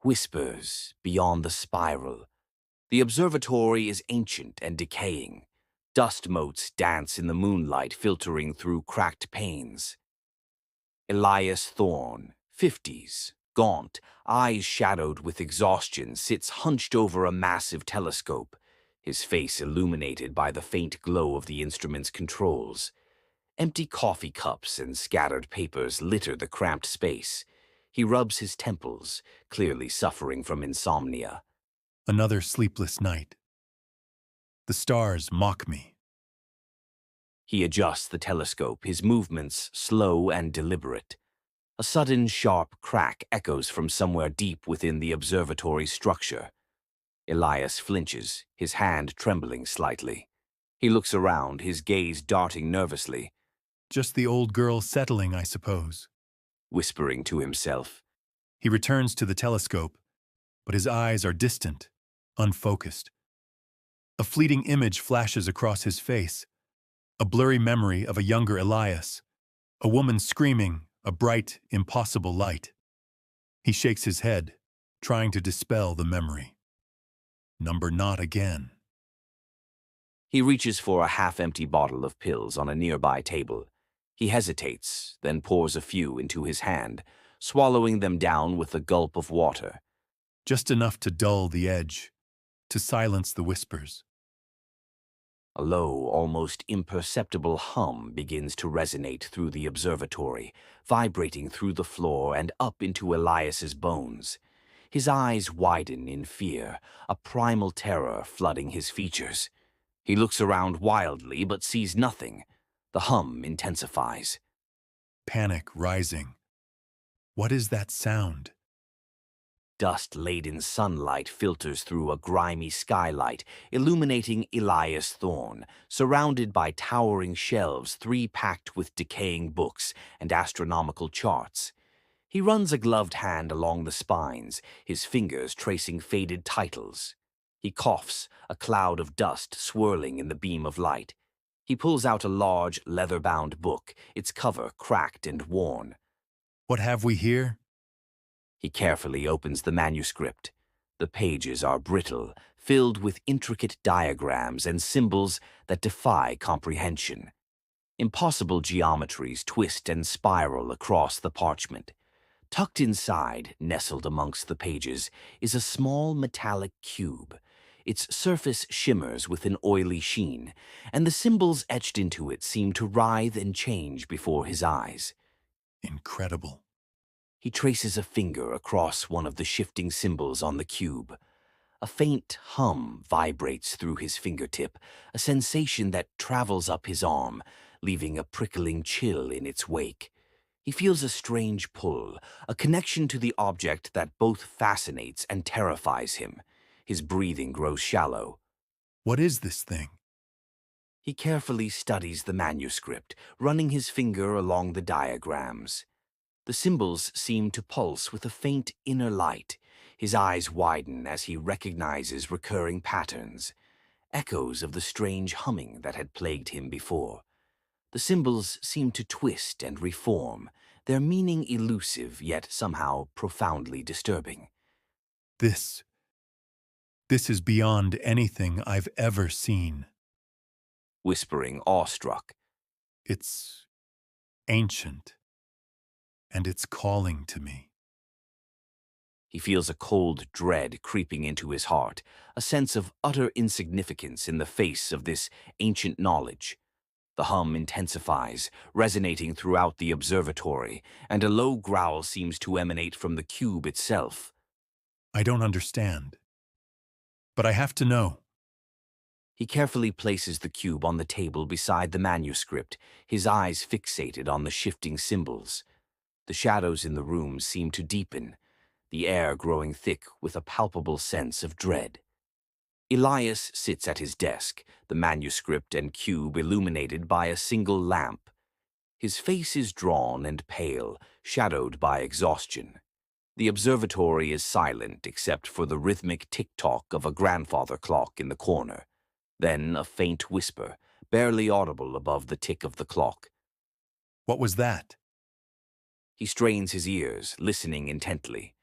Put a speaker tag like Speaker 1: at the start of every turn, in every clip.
Speaker 1: Whispers beyond the spiral. The observatory is ancient and decaying. Dust motes dance in the moonlight filtering through cracked panes. Elias Thorne, 50s, gaunt, eyes shadowed with exhaustion, sits hunched over a massive telescope, his face illuminated by the faint glow of the instrument's controls. Empty coffee cups and scattered papers litter the cramped space. He rubs his temples, clearly suffering from insomnia.
Speaker 2: Another sleepless night. The stars mock me.
Speaker 1: He adjusts the telescope, his movements slow and deliberate. A sudden, sharp crack echoes from somewhere deep within the observatory structure. Elias flinches, his hand trembling slightly. He looks around, his gaze darting nervously,
Speaker 2: Just the old girl settling, I suppose.
Speaker 1: whispering to himself.
Speaker 2: He returns to the telescope, but his eyes are distant, unfocused. A fleeting image flashes across his face, a blurry memory of a younger Elias, a woman screaming, a bright, impossible light. He shakes his head, trying to dispel the memory. Number not again.
Speaker 1: He reaches for a half-empty bottle of pills on a nearby table. He hesitates, then pours a few into his hand, swallowing them down with a gulp of water.
Speaker 2: Just enough to dull the edge, to silence the whispers.
Speaker 1: A low, almost imperceptible hum begins to resonate through the observatory, vibrating through the floor and up into Elias's bones. His eyes widen in fear, a primal terror flooding his features. He looks around wildly but sees nothing. The hum intensifies.
Speaker 2: Panic rising. What is that sound?
Speaker 1: Dust-laden sunlight filters through a grimy skylight, illuminating Elias Thorne, surrounded by towering shelves, three packed with decaying books and astronomical charts. He runs a gloved hand along the spines, his fingers tracing faded titles. He coughs, a cloud of dust swirling in the beam of light. He pulls out a large, leather-bound book, its cover cracked and worn.
Speaker 2: What have we here?
Speaker 1: He carefully opens the manuscript. The pages are brittle, filled with intricate diagrams and symbols that defy comprehension. Impossible geometries twist and spiral across the parchment. Tucked inside, nestled amongst the pages, is a small metallic cube. Its surface shimmers with an oily sheen, and the symbols etched into it seem to writhe and change before his eyes.
Speaker 2: Incredible.
Speaker 1: He traces a finger across one of the shifting symbols on the cube. A faint hum vibrates through his fingertip, a sensation that travels up his arm, leaving a prickling chill in its wake. He feels a strange pull, a connection to the object that both fascinates and terrifies him. His breathing grows shallow.
Speaker 2: What is this thing?
Speaker 1: He carefully studies the manuscript, running his finger along the diagrams. The symbols seem to pulse with a faint inner light. His eyes widen as he recognizes recurring patterns, echoes of the strange humming that had plagued him before. The symbols seem to twist and reform, their meaning elusive yet somehow profoundly disturbing.
Speaker 2: This is beyond anything I've ever seen.
Speaker 1: Whispering, awestruck.
Speaker 2: It's ancient, and it's calling to me.
Speaker 1: He feels a cold dread creeping into his heart, a sense of utter insignificance in the face of this ancient knowledge. The hum intensifies, resonating throughout the observatory, and a low growl seems to emanate from the cube itself.
Speaker 2: I don't understand, but I have to know.
Speaker 1: He carefully places the cube on the table beside the manuscript, his eyes fixated on the shifting symbols. The shadows in the room seem to deepen, the air growing thick with a palpable sense of dread. Elias sits at his desk, the manuscript and cube illuminated by a single lamp. His face is drawn and pale, shadowed by exhaustion. The observatory is silent except for the rhythmic tick-tock of a grandfather clock in the corner. Then a faint whisper, barely audible above the tick of the clock.
Speaker 2: What was that?
Speaker 1: He strains his ears, listening intently.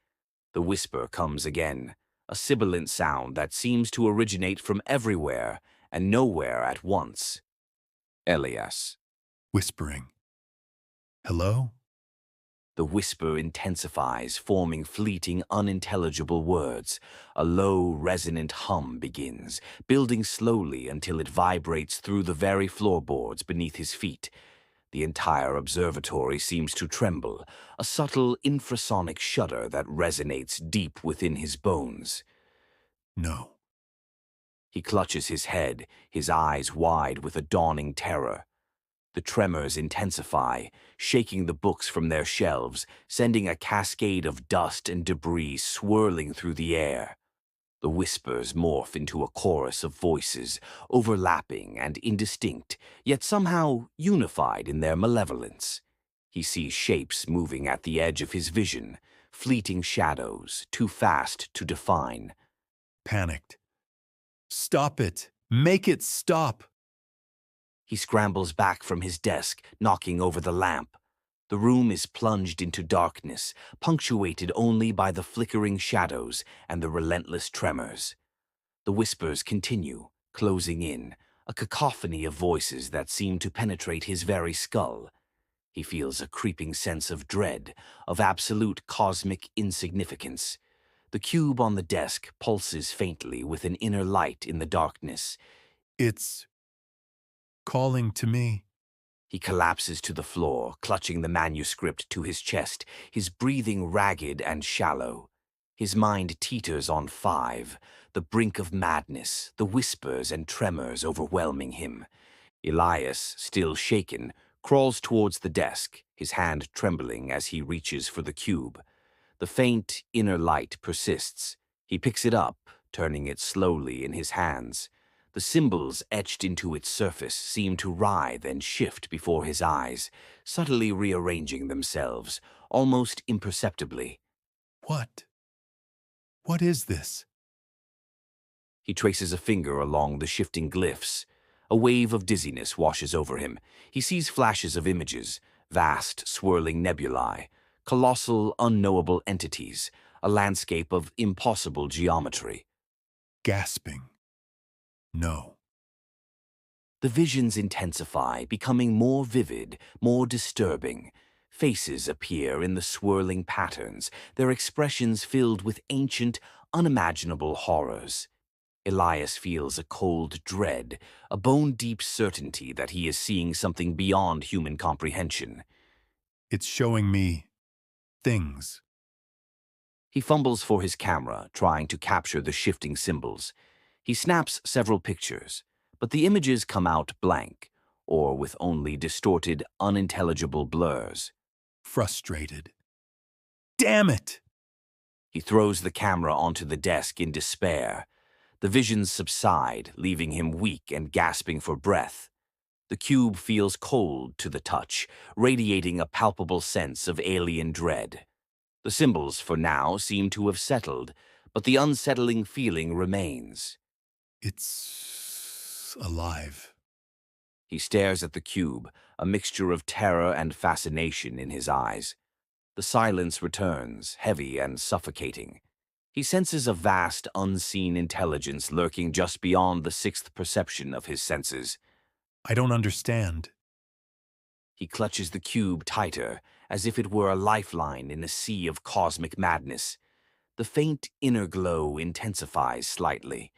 Speaker 1: The whisper comes again, a sibilant sound that seems to originate from everywhere and nowhere at once. Elias.
Speaker 2: Whispering. Hello?
Speaker 1: The whisper intensifies, forming fleeting, unintelligible words. A low, resonant hum begins, building slowly until it vibrates through the very floorboards beneath his feet. The entire observatory seems to tremble, a subtle infrasonic shudder that resonates deep within his bones.
Speaker 2: No.
Speaker 1: He clutches his head, his eyes wide with a dawning terror. The tremors intensify, shaking the books from their shelves, sending a cascade of dust and debris swirling through the air. The whispers morph into a chorus of voices, overlapping and indistinct, yet somehow unified in their malevolence. He sees shapes moving at the edge of his vision, fleeting shadows, too fast to define.
Speaker 2: Panicked. Stop it! Make it stop!
Speaker 1: He scrambles back from his desk, knocking over the lamp. The room is plunged into darkness, punctuated only by the flickering shadows and the relentless tremors. The whispers continue, closing in, a cacophony of voices that seem to penetrate his very skull. He feels a creeping sense of dread, of absolute cosmic insignificance. The cube on the desk pulses faintly with an inner light in the darkness.
Speaker 2: It's calling to me.
Speaker 1: He collapses to the floor, clutching the manuscript to his chest, his breathing ragged and shallow. His mind teeters on 5, the brink of madness, the whispers and tremors overwhelming him. Elias, still shaken, crawls towards the desk, his hand trembling as he reaches for the cube. The faint inner light persists. He picks it up, turning it slowly in his hands. The symbols etched into its surface seem to writhe and shift before his eyes, subtly rearranging themselves, almost imperceptibly.
Speaker 2: What? What is this?
Speaker 1: He traces a finger along the shifting glyphs. A wave of dizziness washes over him. He sees flashes of images, vast, swirling nebulae, colossal, unknowable entities, a landscape of impossible geometry.
Speaker 2: Gasping. No.
Speaker 1: The visions intensify, becoming more vivid, more disturbing. Faces appear in the swirling patterns, their expressions filled with ancient, unimaginable horrors. Elias feels a cold dread, a bone-deep certainty that he is seeing something beyond human comprehension.
Speaker 2: It's showing me things.
Speaker 1: He fumbles for his camera, trying to capture the shifting symbols. He snaps several pictures, but the images come out blank, or with only distorted, unintelligible blurs.
Speaker 2: Frustrated. Damn it!
Speaker 1: He throws the camera onto the desk in despair. The visions subside, leaving him weak and gasping for breath. The cube feels cold to the touch, radiating a palpable sense of alien dread. The symbols, for now, seem to have settled, but the unsettling feeling remains.
Speaker 2: It's alive.
Speaker 1: He stares at the cube, a mixture of terror and fascination in his eyes. The silence returns, heavy and suffocating. He senses a vast, unseen intelligence lurking just beyond the sixth perception of his senses.
Speaker 2: I don't understand.
Speaker 1: He clutches the cube tighter, as if it were a lifeline in a sea of cosmic madness. The faint inner glow intensifies slightly.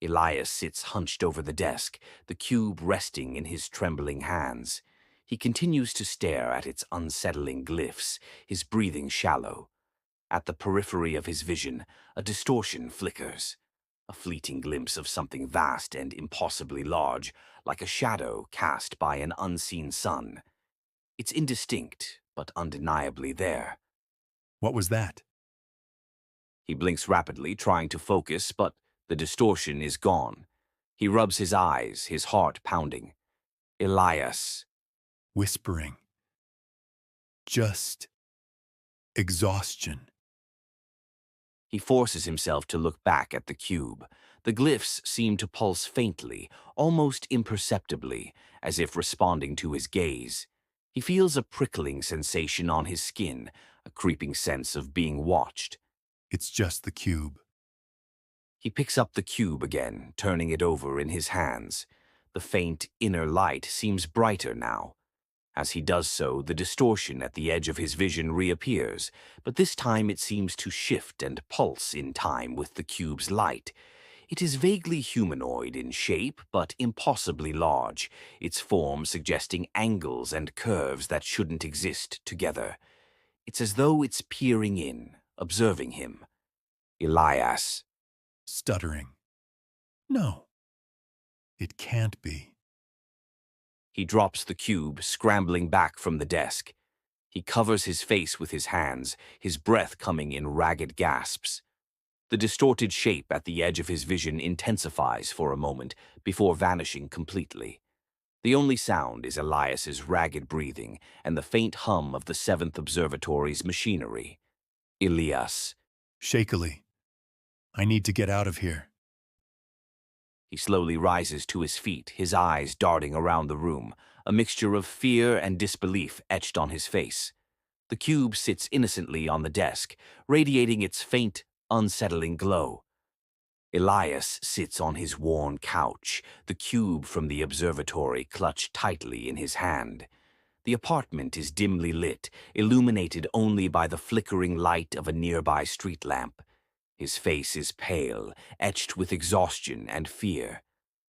Speaker 1: Elias sits hunched over the desk, the cube resting in his trembling hands. He continues to stare at its unsettling glyphs, his breathing shallow. At the periphery of his vision, a distortion flickers. A fleeting glimpse of something vast and impossibly large, like a shadow cast by an unseen sun. It's indistinct, but undeniably there.
Speaker 2: What was that?
Speaker 1: He blinks rapidly, trying to focus, but the distortion is gone. He rubs his eyes, his heart pounding. Elias.
Speaker 2: Whispering. Just exhaustion.
Speaker 1: He forces himself to look back at the cube. The glyphs seem to pulse faintly, almost imperceptibly, as if responding to his gaze. He feels a prickling sensation on his skin, a creeping sense of being watched.
Speaker 2: It's just the cube.
Speaker 1: He picks up the cube again, turning it over in his hands. The faint inner light seems brighter now. As he does so, the distortion at the edge of his vision reappears, but this time it seems to shift and pulse in time with the cube's light. It is vaguely humanoid in shape, but impossibly large, its form suggesting angles and curves that shouldn't exist together. It's as though it's peering in, observing him. Elias.
Speaker 2: Stuttering. No, it can't be.
Speaker 1: He drops the cube, scrambling back from the desk. He covers his face with his hands, his breath coming in ragged gasps. The distorted shape at the edge of his vision intensifies for a moment before vanishing completely. The only sound is Elias's ragged breathing and the faint hum of the Seventh Observatory's machinery. Elias.
Speaker 2: Shakily. I need to get out of here.
Speaker 1: He slowly rises to his feet, his eyes darting around the room, a mixture of fear and disbelief etched on his face. The cube sits innocently on the desk, radiating its faint, unsettling glow. Elias sits on his worn couch, the cube from the observatory clutched tightly in his hand. The apartment is dimly lit, illuminated only by the flickering light of a nearby street lamp. His face is pale, etched with exhaustion and fear.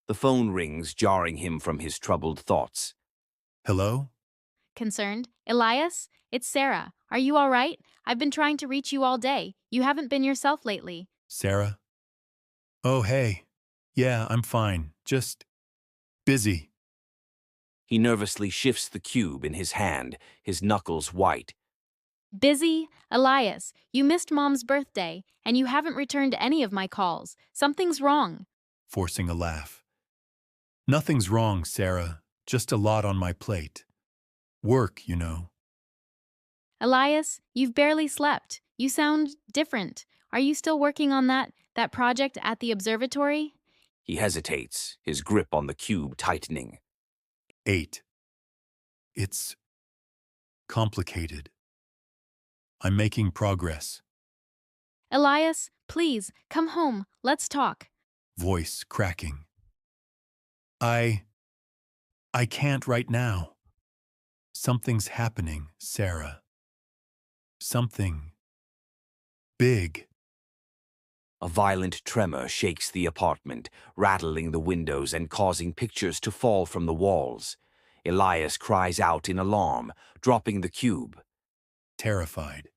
Speaker 1: The phone rings, jarring him from his troubled thoughts.
Speaker 2: Hello?
Speaker 3: Concerned. Elias? It's Sarah. Are you all right? I've been trying to reach you all day. You haven't been yourself lately.
Speaker 2: Sarah? Oh, hey. Yeah, I'm fine. Just busy.
Speaker 1: He nervously shifts the cube in his hand, his knuckles white.
Speaker 3: Busy? Elias, you missed Mom's birthday, and you haven't returned any of my calls. Something's wrong.
Speaker 2: Forcing a laugh. Nothing's wrong, Sarah. Just a lot on my plate. Work, you know.
Speaker 3: Elias, you've barely slept. You sound different. Are you still working on that project at the observatory?
Speaker 1: He hesitates, his grip on the cube tightening.
Speaker 2: 8. It's complicated. I'm making progress.
Speaker 3: Elias, please, come home. Let's talk.
Speaker 2: Voice cracking. I can't right now. Something's happening, Sarah. Something big.
Speaker 1: A violent tremor shakes the apartment, rattling the windows and causing pictures to fall from the walls. Elias cries out in alarm, dropping the cube.
Speaker 2: Terrified.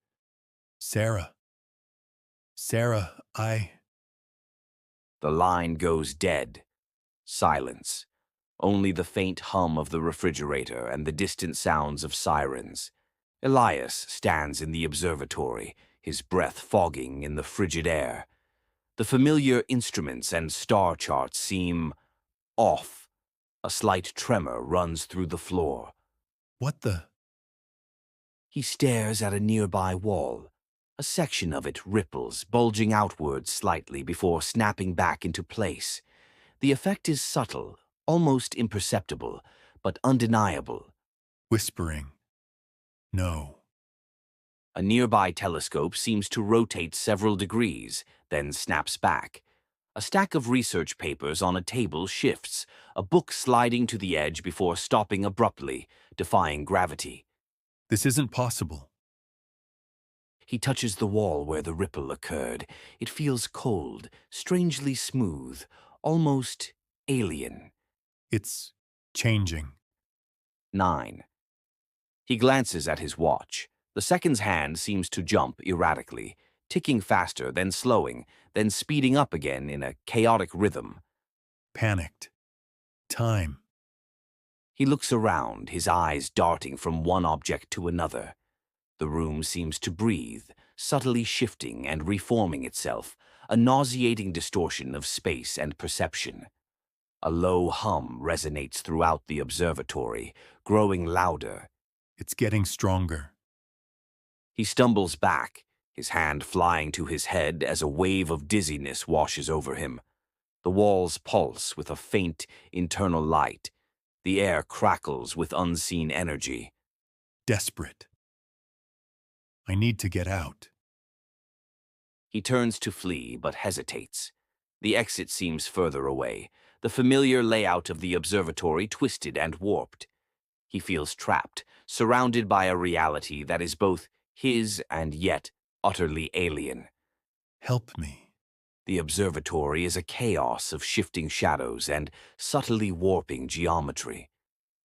Speaker 2: Sarah. Sarah,
Speaker 1: The line goes dead. Silence. Only the faint hum of the refrigerator and the distant sounds of sirens. Elias stands in the observatory, his breath fogging in the frigid air. The familiar instruments and star charts seem off. A slight tremor runs through the floor.
Speaker 2: What the?
Speaker 1: He stares at a nearby wall. A section of it ripples, bulging outwards slightly before snapping back into place. The effect is subtle, almost imperceptible, but undeniable.
Speaker 2: Whispering. No.
Speaker 1: A nearby telescope seems to rotate several degrees, then snaps back. A stack of research papers on a table shifts, a book sliding to the edge before stopping abruptly, defying gravity.
Speaker 2: This isn't possible.
Speaker 1: He touches the wall where the ripple occurred. It feels cold, strangely smooth, almost alien.
Speaker 2: It's changing.
Speaker 1: 9. He glances at his watch. The seconds hand seems to jump erratically, ticking faster, then slowing, then speeding up again in a chaotic rhythm.
Speaker 2: Panicked. Time.
Speaker 1: He looks around, his eyes darting from one object to another. The room seems to breathe, subtly shifting and reforming itself, a nauseating distortion of space and perception. A low hum resonates throughout the observatory, growing louder.
Speaker 2: It's getting stronger.
Speaker 1: He stumbles back, his hand flying to his head as a wave of dizziness washes over him. The walls pulse with a faint, internal light. The air crackles with unseen energy.
Speaker 2: Desperate. I need to get out.
Speaker 1: He turns to flee, but hesitates. The exit seems further away, the familiar layout of the observatory twisted and warped. He feels trapped, surrounded by a reality that is both his and yet utterly alien.
Speaker 2: Help me.
Speaker 1: The observatory is a chaos of shifting shadows and subtly warping geometry.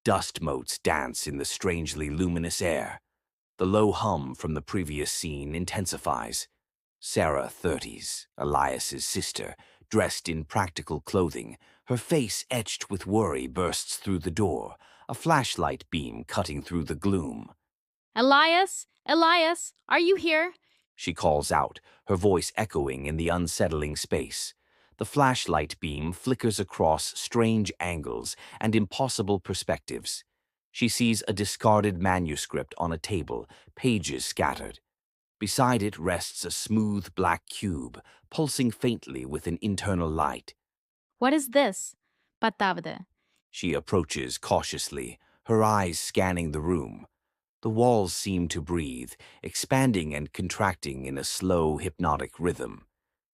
Speaker 1: Dust motes dance in the strangely luminous air. The low hum from the previous scene intensifies. Sarah, 30s, Elias's sister, dressed in practical clothing, her face etched with worry, bursts through the door, a flashlight beam cutting through the gloom.
Speaker 3: Elias? Elias, are you here?
Speaker 1: She calls out, her voice echoing in the unsettling space. The flashlight beam flickers across strange angles and impossible perspectives. She sees a discarded manuscript on a table, pages scattered. Beside it rests a smooth black cube, pulsing faintly with an internal light.
Speaker 3: What is this? Patavde.
Speaker 1: She approaches cautiously, her eyes scanning the room. The walls seem to breathe, expanding and contracting in a slow, hypnotic rhythm.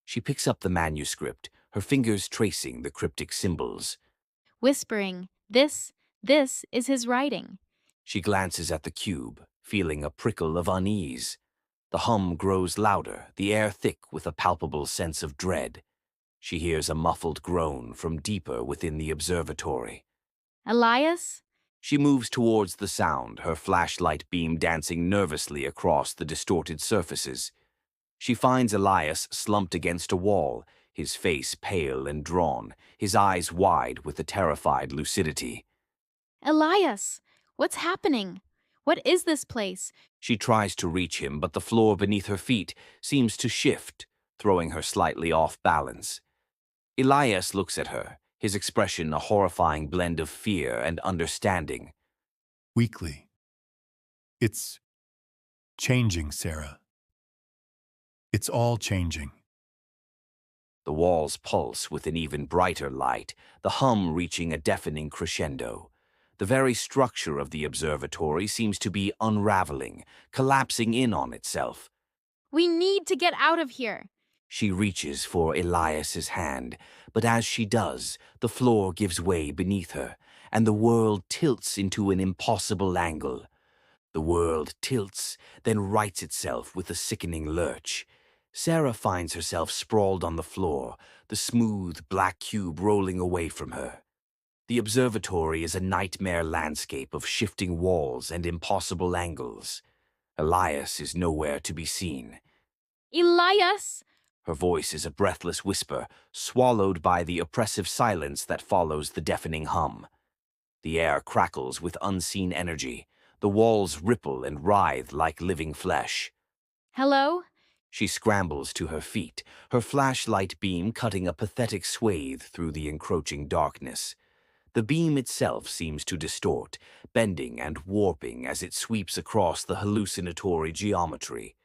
Speaker 1: She picks up the manuscript, her fingers tracing the cryptic symbols.
Speaker 3: Whispering, this is his writing.
Speaker 1: She glances at the cube, feeling a prickle of unease. The hum grows louder, the air thick with a palpable sense of dread. She hears a muffled groan from deeper within the observatory.
Speaker 3: Elias?
Speaker 1: She moves towards the sound, her flashlight beam dancing nervously across the distorted surfaces. She finds Elias slumped against a wall, his face pale and drawn, his eyes wide with a terrified lucidity.
Speaker 3: Elias, what's happening? What is this place?
Speaker 1: She tries to reach him, but the floor beneath her feet seems to shift, throwing her slightly off balance. Elias looks at her, his expression a horrifying blend of fear and understanding.
Speaker 2: Weakly. It's changing, Sarah. It's all changing.
Speaker 1: The walls pulse with an even brighter light, the hum reaching a deafening crescendo. The very structure of the observatory seems to be unraveling, collapsing in on itself.
Speaker 3: We need to get out of here.
Speaker 1: She reaches for Elias's hand, but as she does, the floor gives way beneath her, and the world tilts into an impossible angle. The world tilts, then rights itself with a sickening lurch. Sarah finds herself sprawled on the floor, the smooth, black cube rolling away from her. The observatory is a nightmare landscape of shifting walls and impossible angles. Elias is nowhere to be seen.
Speaker 3: Elias!
Speaker 1: Her voice is a breathless whisper, swallowed by the oppressive silence that follows the deafening hum. The air crackles with unseen energy. The walls ripple and writhe like living flesh.
Speaker 3: Hello?
Speaker 1: She scrambles to her feet, her flashlight beam cutting a pathetic swathe through the encroaching darkness. The beam itself seems to distort, bending and warping as it sweeps across the hallucinatory geometry.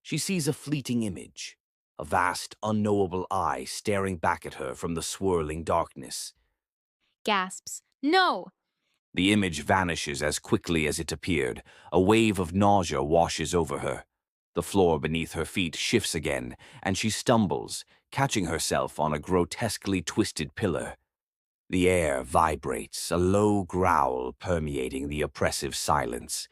Speaker 1: She sees a fleeting image, a vast, unknowable eye staring back at her from the swirling darkness.
Speaker 3: Gasps. No!
Speaker 1: The image vanishes as quickly as it appeared. A wave of nausea washes over her. The floor beneath her feet shifts again, and she stumbles, catching herself on a grotesquely twisted pillar. The air vibrates, a low growl permeating the oppressive silence.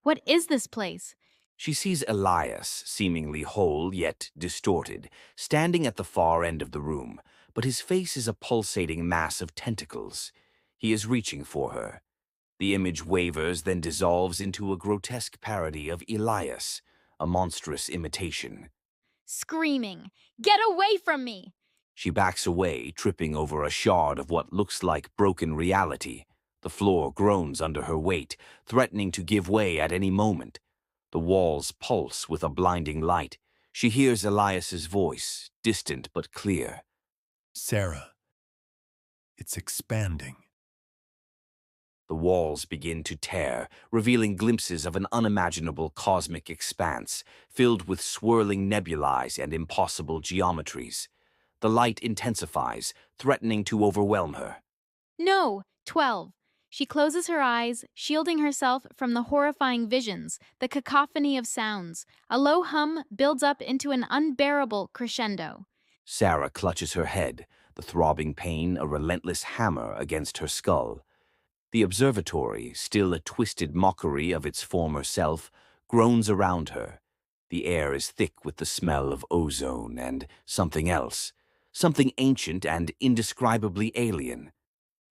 Speaker 3: What is this place?
Speaker 1: She sees Elias, seemingly whole yet distorted, standing at the far end of the room, but his face is a pulsating mass of tentacles. He is reaching for her. The image wavers, then dissolves into a grotesque parody of Elias, a monstrous imitation.
Speaker 3: Screaming. Get away from me!
Speaker 1: She backs away, tripping over a shard of what looks like broken reality. The floor groans under her weight, threatening to give way at any moment. The walls pulse with a blinding light. She hears Elias's voice, distant but clear.
Speaker 2: Sarah, it's expanding.
Speaker 1: The walls begin to tear, revealing glimpses of an unimaginable cosmic expanse, filled with swirling nebulae and impossible geometries. The light intensifies, threatening to overwhelm her.
Speaker 3: No! 12. She closes her eyes, shielding herself from the horrifying visions, the cacophony of sounds. A low hum builds up into an unbearable crescendo.
Speaker 1: Sarah clutches her head, the throbbing pain a relentless hammer against her skull. The observatory, still a twisted mockery of its former self, groans around her. The air is thick with the smell of ozone and something else, something ancient and indescribably alien.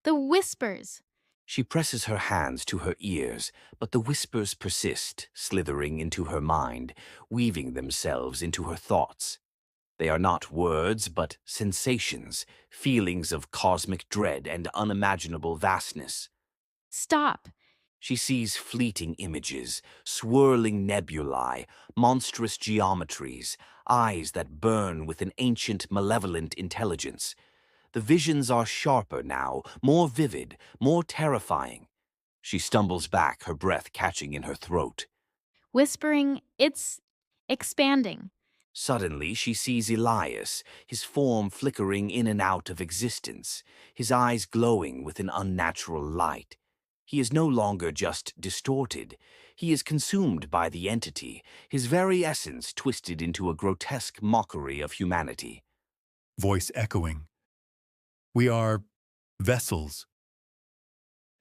Speaker 3: The whispers.
Speaker 1: She presses her hands to her ears, but the whispers persist, slithering into her mind, weaving themselves into her thoughts. They are not words, but sensations, feelings of cosmic dread and unimaginable vastness.
Speaker 3: Stop.
Speaker 1: She sees fleeting images, swirling nebulae, monstrous geometries, eyes that burn with an ancient, malevolent intelligence. The visions are sharper now, more vivid, more terrifying. She stumbles back, her breath catching in her throat.
Speaker 3: Whispering, it's expanding.
Speaker 1: Suddenly, she sees Elias, his form flickering in and out of existence, his eyes glowing with an unnatural light. He is no longer just distorted. He is consumed by the entity, his very essence twisted into a grotesque mockery of humanity.
Speaker 2: Voice echoing. We are vessels.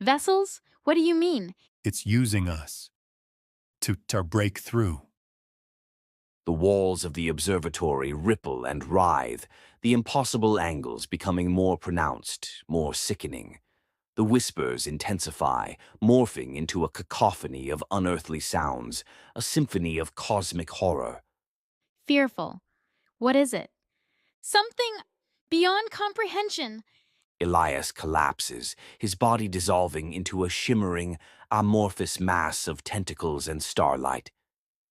Speaker 3: Vessels? What do you mean?
Speaker 2: It's using us to break through.
Speaker 1: The walls of the observatory ripple and writhe, the impossible angles becoming more pronounced, more sickening. The whispers intensify, morphing into a cacophony of unearthly sounds, a symphony of cosmic horror.
Speaker 3: Fearful. What is it? Something beyond comprehension.
Speaker 1: Elias collapses, his body dissolving into a shimmering, amorphous mass of tentacles and starlight.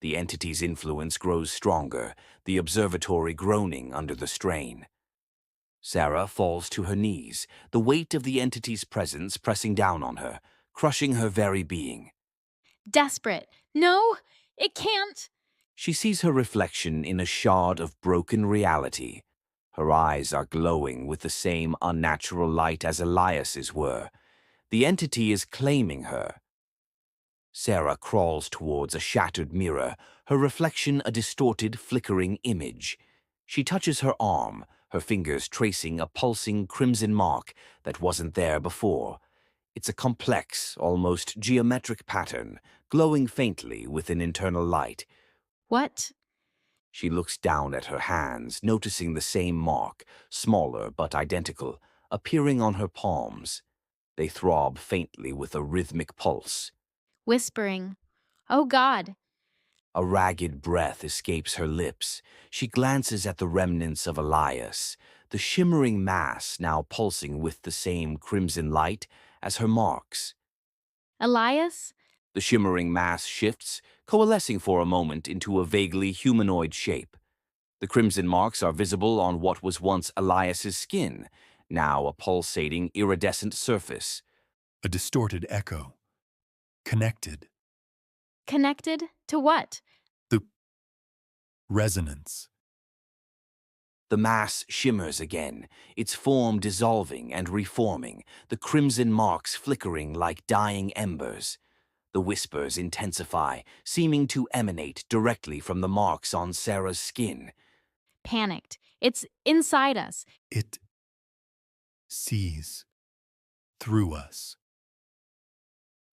Speaker 1: The entity's influence grows stronger, the observatory groaning under the strain. Sarah falls to her knees, the weight of the entity's presence pressing down on her, crushing her very being.
Speaker 3: Desperate. No, it can't.
Speaker 1: She sees her reflection in a shard of broken reality. Her eyes are glowing with the same unnatural light as Elias's were. The entity is claiming her. Sarah crawls towards a shattered mirror, her reflection a distorted, flickering image. She touches her arm, her fingers tracing a pulsing crimson mark that wasn't there before. It's a complex, almost geometric pattern, glowing faintly with an internal light.
Speaker 3: What?
Speaker 1: She looks down at her hands, noticing the same mark, smaller but identical, appearing on her palms. They throb faintly with a rhythmic pulse.
Speaker 3: Whispering. Oh God.
Speaker 1: A ragged breath escapes her lips. She glances at the remnants of Elias, the shimmering mass now pulsing with the same crimson light as her marks.
Speaker 3: Elias?
Speaker 1: The shimmering mass shifts, coalescing for a moment into a vaguely humanoid shape. The crimson marks are visible on what was once Elias's skin, now a pulsating, iridescent surface.
Speaker 2: A distorted echo. Connected.
Speaker 3: Connected to what?
Speaker 2: The resonance.
Speaker 1: The mass shimmers again, its form dissolving and reforming, the crimson marks flickering like dying embers. The whispers intensify, seeming to emanate directly from the marks on Sarah's skin.
Speaker 3: Panicked. It's inside us.
Speaker 2: It sees through us.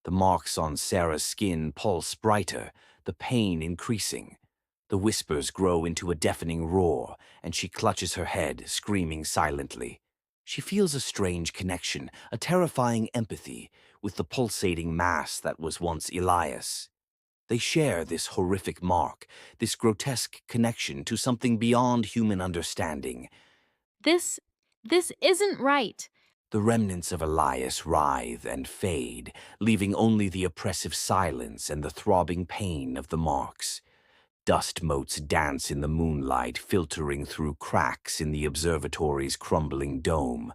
Speaker 1: The marks on Sarah's skin pulse brighter, the pain increasing. The whispers grow into a deafening roar, and she clutches her head, screaming silently. She feels a strange connection, a terrifying empathy, with the pulsating mass that was once Elias. They share this horrific mark, this grotesque connection to something beyond human understanding.
Speaker 3: This isn't right.
Speaker 1: The remnants of Elias writhe and fade, leaving only the oppressive silence and the throbbing pain of the marks. Dust motes dance in the moonlight, filtering through cracks in the observatory's crumbling dome.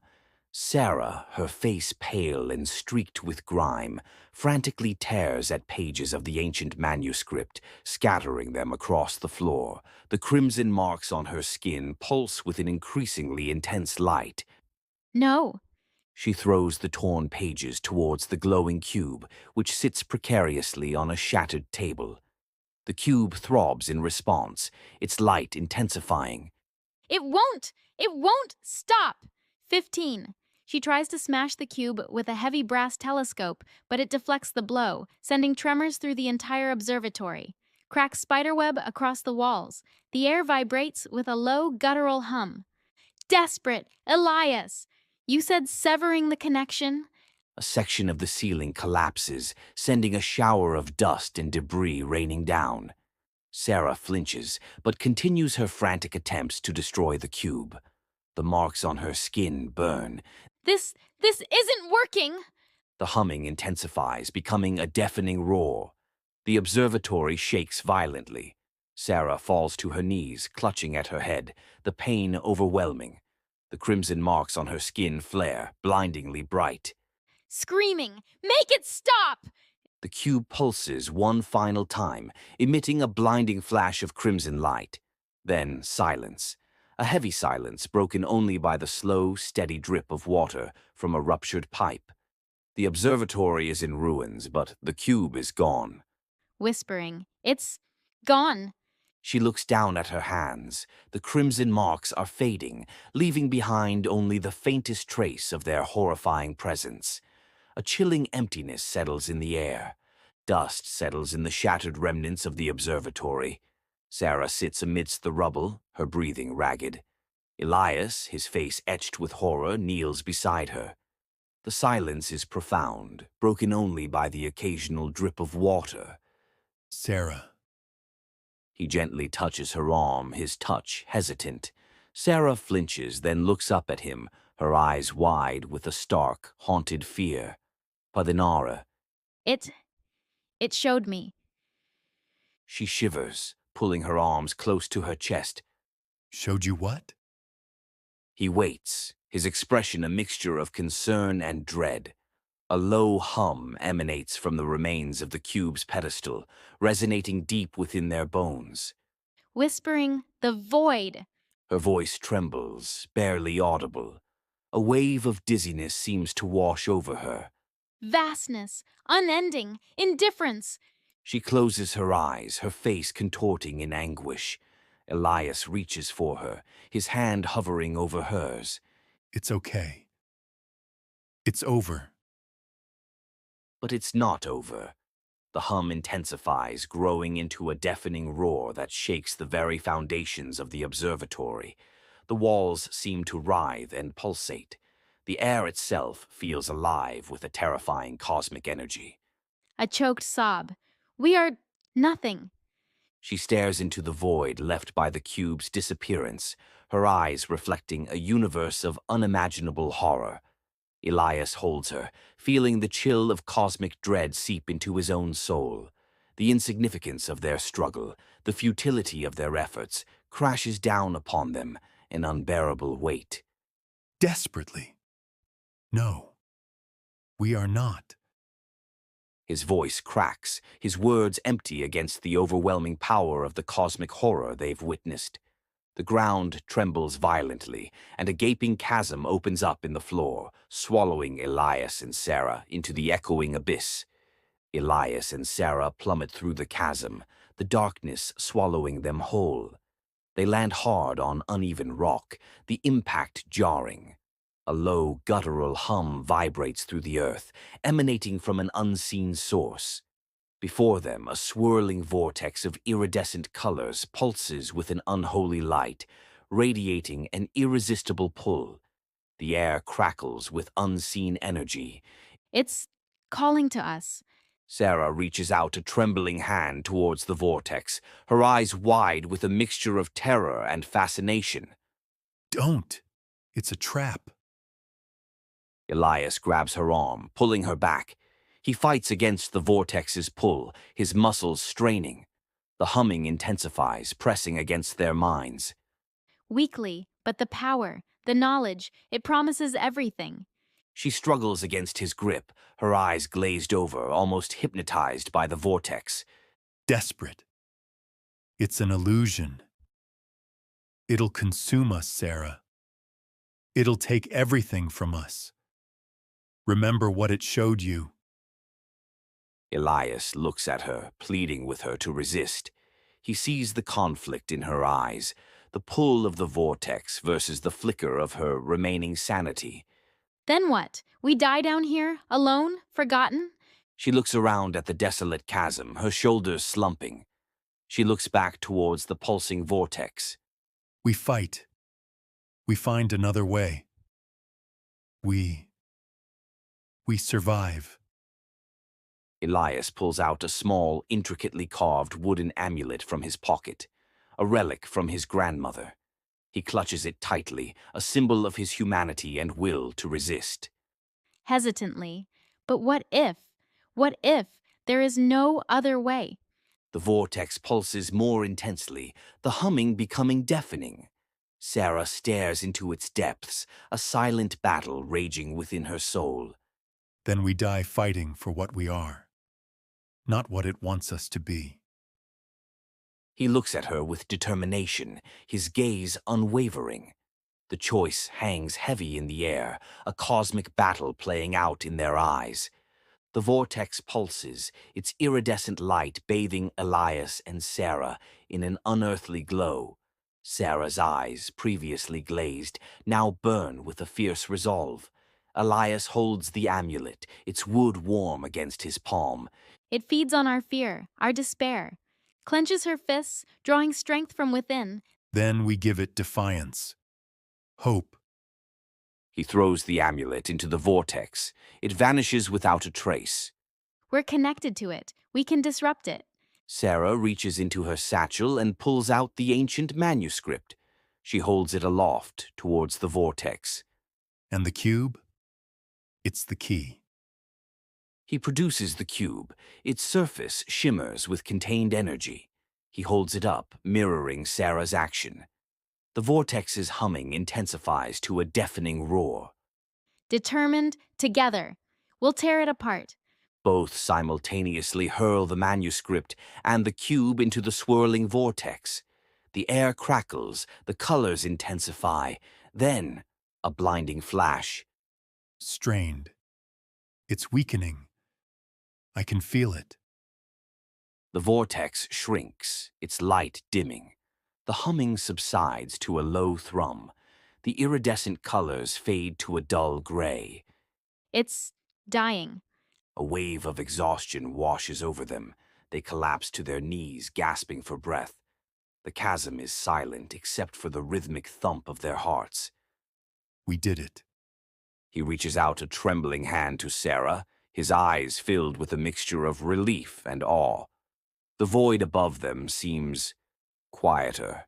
Speaker 1: Sarah, her face pale and streaked with grime, frantically tears at pages of the ancient manuscript, scattering them across the floor. The crimson marks on her skin pulse with an increasingly intense light.
Speaker 3: No.
Speaker 1: She throws the torn pages towards the glowing cube, which sits precariously on a shattered table. The cube throbs in response, its light intensifying.
Speaker 3: It won't! It won't stop! 15. She tries to smash the cube with a heavy brass telescope, but it deflects the blow, sending tremors through the entire observatory. Cracks spiderweb across the walls. The air vibrates with a low, guttural hum. Desperate! Elias! You said severing the connection?
Speaker 1: A section of the ceiling collapses, sending a shower of dust and debris raining down. Sarah flinches, but continues her frantic attempts to destroy the cube. The marks on her skin burn.
Speaker 3: This isn't working!
Speaker 1: The humming intensifies, becoming a deafening roar. The observatory shakes violently. Sarah falls to her knees, clutching at her head, the pain overwhelming. The crimson marks on her skin flare, blindingly bright.
Speaker 3: Screaming, make it stop!
Speaker 1: The cube pulses one final time, emitting a blinding flash of crimson light. Then silence. A heavy silence broken only by the slow, steady drip of water from a ruptured pipe. The observatory is in ruins, but the cube is gone.
Speaker 3: Whispering, it's gone.
Speaker 1: She looks down at her hands. The crimson marks are fading, leaving behind only the faintest trace of their horrifying presence. A chilling emptiness settles in the air. Dust settles in the shattered remnants of the observatory. Sarah sits amidst the rubble, her breathing ragged. Elias, his face etched with horror, kneels beside her. The silence is profound, broken only by the occasional drip of water.
Speaker 2: Sarah.
Speaker 1: He gently touches her arm, his touch hesitant. Sarah flinches, then looks up at him, her eyes wide with a stark, haunted fear. Padinara.
Speaker 3: It showed me.
Speaker 1: She shivers, pulling her arms close to her chest.
Speaker 2: Showed you what?
Speaker 1: He waits, his expression a mixture of concern and dread. A low hum emanates from the remains of the cube's pedestal, resonating deep within their bones.
Speaker 3: Whispering, the void.
Speaker 1: Her voice trembles, barely audible. A wave of dizziness seems to wash over her.
Speaker 3: Vastness, unending, indifference.
Speaker 1: She closes her eyes, her face contorting in anguish. Elias reaches for her, his hand hovering over hers.
Speaker 2: It's okay. It's over.
Speaker 1: But it's not over. The hum intensifies, growing into a deafening roar that shakes the very foundations of the observatory. The walls seem to writhe and pulsate. The air itself feels alive with a terrifying cosmic energy.
Speaker 3: A choked sob. We are nothing.
Speaker 1: She stares into the void left by the cube's disappearance, her eyes reflecting a universe of unimaginable horror. Elias holds her, feeling the chill of cosmic dread seep into his own soul. The insignificance of their struggle, the futility of their efforts, crashes down upon them, an unbearable weight.
Speaker 2: Desperately. No. We are not.
Speaker 1: His voice cracks, his words empty against the overwhelming power of the cosmic horror they've witnessed. The ground trembles violently, and a gaping chasm opens up in the floor, swallowing Elias and Sarah into the echoing abyss. Elias and Sarah plummet through the chasm, the darkness swallowing them whole. They land hard on uneven rock, the impact jarring. A low, guttural hum vibrates through the earth, emanating from an unseen source. Before them, a swirling vortex of iridescent colors pulses with an unholy light, radiating an irresistible pull. The air crackles with unseen energy.
Speaker 3: It's calling to us.
Speaker 1: Sarah reaches out a trembling hand towards the vortex, her eyes wide with a mixture of terror and fascination.
Speaker 2: Don't. It's a trap.
Speaker 1: Elias grabs her arm, pulling her back. He fights against the vortex's pull, his muscles straining. The humming intensifies, pressing against their minds.
Speaker 3: Weakly, but the power, the knowledge, it promises everything.
Speaker 1: She struggles against his grip, her eyes glazed over, almost hypnotized by the vortex.
Speaker 2: Desperate. It's an illusion. It'll consume us, Sarah. It'll take everything from us. Remember what it showed you.
Speaker 1: Elias looks at her, pleading with her to resist. He sees the conflict in her eyes, the pull of the vortex versus the flicker of her remaining sanity.
Speaker 3: Then what? We die down here, alone, forgotten?
Speaker 1: She looks around at the desolate chasm, her shoulders slumping. She looks back towards the pulsing vortex.
Speaker 2: We fight. We find another way. We survive.
Speaker 1: Elias pulls out a small, intricately carved wooden amulet from his pocket, a relic from his grandmother. He clutches it tightly, a symbol of his humanity and will to resist.
Speaker 3: Hesitantly. But what if? What if there is no other way?
Speaker 1: The vortex pulses more intensely, the humming becoming deafening. Sarah stares into its depths, a silent battle raging within her soul.
Speaker 2: Then we die fighting for what we are, not what it wants us to be.
Speaker 1: He looks at her with determination, his gaze unwavering. The choice hangs heavy in the air, a cosmic battle playing out in their eyes. The vortex pulses, its iridescent light bathing Elias and Sarah in an unearthly glow. Sarah's eyes, previously glazed, now burn with a fierce resolve. Elias holds the amulet, its wood warm against his palm.
Speaker 3: It feeds on our fear, our despair. Clenches her fists, drawing strength from within.
Speaker 2: Then we give it defiance. Hope.
Speaker 1: He throws the amulet into the vortex. It vanishes without a trace.
Speaker 3: We're connected to it. We can disrupt it.
Speaker 1: Sarah reaches into her satchel and pulls out the ancient manuscript. She holds it aloft towards the vortex.
Speaker 2: And the cube? It's the key.
Speaker 1: He produces the cube. Its surface shimmers with contained energy. He holds it up, mirroring Sarah's action. The vortex's humming intensifies to a deafening roar.
Speaker 3: Determined, together. We'll tear it apart.
Speaker 1: Both simultaneously hurl the manuscript and the cube into the swirling vortex. The air crackles, the colors intensify. Then, a blinding flash.
Speaker 2: Strained. It's weakening. I can feel it.
Speaker 1: The vortex shrinks, its light dimming. The humming subsides to a low thrum. The iridescent colors fade to a dull gray.
Speaker 3: It's dying.
Speaker 1: A wave of exhaustion washes over them. They collapse to their knees, gasping for breath. The chasm is silent except for the rhythmic thump of their hearts.
Speaker 2: We did it.
Speaker 1: He reaches out a trembling hand to Sarah, his eyes filled with a mixture of relief and awe. The void above them seems quieter,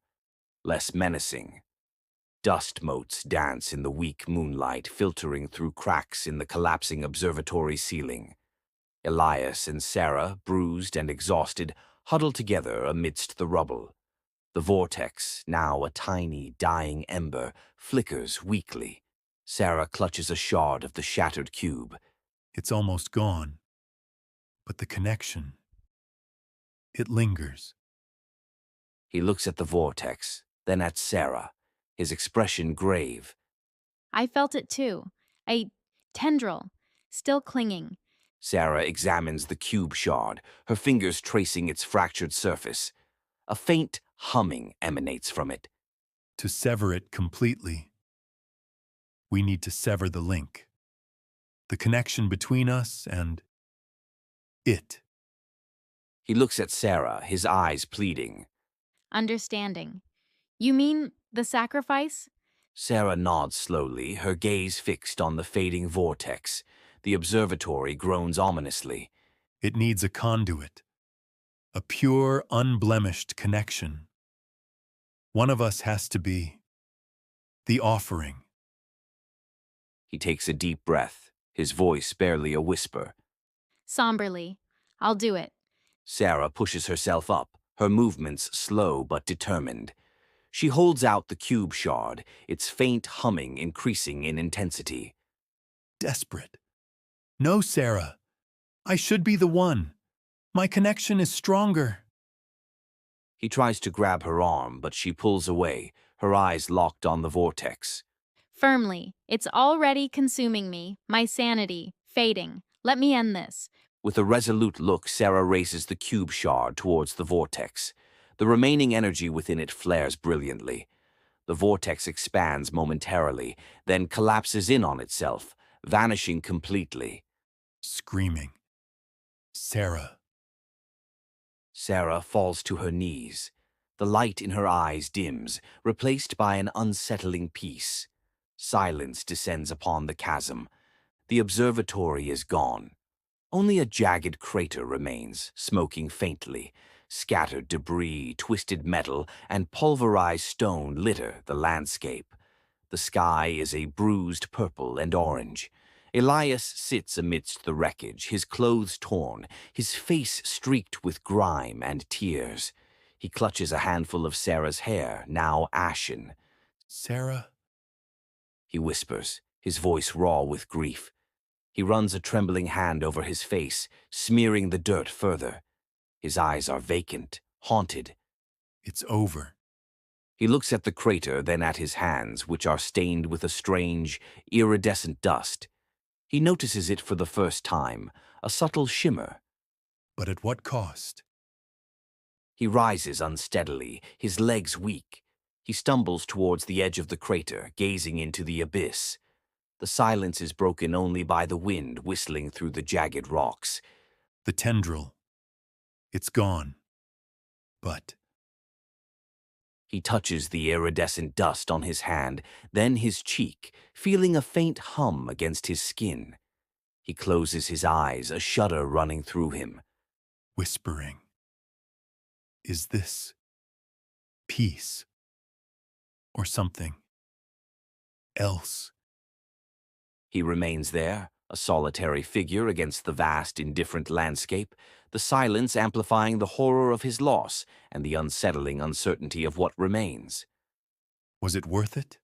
Speaker 1: less menacing. Dust motes dance in the weak moonlight, filtering through cracks in the collapsing observatory ceiling. Elias and Sarah, bruised and exhausted, huddle together amidst the rubble. The vortex, now a tiny, dying ember, flickers weakly. Sarah clutches a shard of the shattered cube.
Speaker 2: It's almost gone. But the connection, it lingers.
Speaker 1: He looks at the vortex, then at Sarah, his expression grave.
Speaker 3: I felt it too. A tendril, still clinging.
Speaker 1: Sarah examines the cube shard, her fingers tracing its fractured surface. A faint humming emanates from it.
Speaker 2: To sever it completely, we need to sever the link. The connection between us and it.
Speaker 1: He looks at Sarah, his eyes pleading.
Speaker 3: Understanding. You mean the sacrifice?
Speaker 1: Sarah nods slowly, her gaze fixed on the fading vortex. The observatory groans ominously.
Speaker 2: It needs a conduit, a pure, unblemished connection. One of us has to be the offering.
Speaker 1: He takes a deep breath, his voice barely a whisper.
Speaker 3: Somberly. I'll do it.
Speaker 1: Sarah pushes herself up, her movements slow but determined. She holds out the cube shard, its faint humming increasing in intensity.
Speaker 2: Desperate. No, Sarah. I should be the one. My connection is stronger.
Speaker 1: He tries to grab her arm, but she pulls away, her eyes locked on the vortex.
Speaker 3: Firmly. It's already consuming me, my sanity, fading. Let me end this.
Speaker 1: With a resolute look, Sarah raises the cube shard towards the vortex. The remaining energy within it flares brilliantly. The vortex expands momentarily, then collapses in on itself, vanishing completely.
Speaker 2: Screaming. Sarah.
Speaker 1: Sarah falls to her knees. The light in her eyes dims, replaced by an unsettling peace. Silence descends upon the chasm. The observatory is gone. Only a jagged crater remains, smoking faintly. Scattered debris, twisted metal, and pulverized stone litter the landscape. The sky is a bruised purple and orange. Elias sits amidst the wreckage, his clothes torn, his face streaked with grime and tears. He clutches a handful of Sarah's hair, now ashen.
Speaker 2: Sarah?
Speaker 1: He whispers, his voice raw with grief. He runs a trembling hand over his face, smearing the dirt further. His eyes are vacant, haunted.
Speaker 2: It's over.
Speaker 1: He looks at the crater, then at his hands, which are stained with a strange, iridescent dust. He notices it for the first time, a subtle shimmer.
Speaker 2: But at what cost?
Speaker 1: He rises unsteadily, his legs weak. He stumbles towards the edge of the crater, gazing into the abyss. The silence is broken only by the wind whistling through the jagged rocks.
Speaker 2: The tendril. It's gone. But
Speaker 1: He touches the iridescent dust on his hand, then his cheek, feeling a faint hum against his skin. He closes his eyes, a shudder running through him.
Speaker 2: whispering. Is this peace? Or something else?
Speaker 1: He remains there, a solitary figure against the vast, indifferent landscape, the silence amplifying the horror of his loss and the unsettling uncertainty of what remains.
Speaker 2: Was it worth it?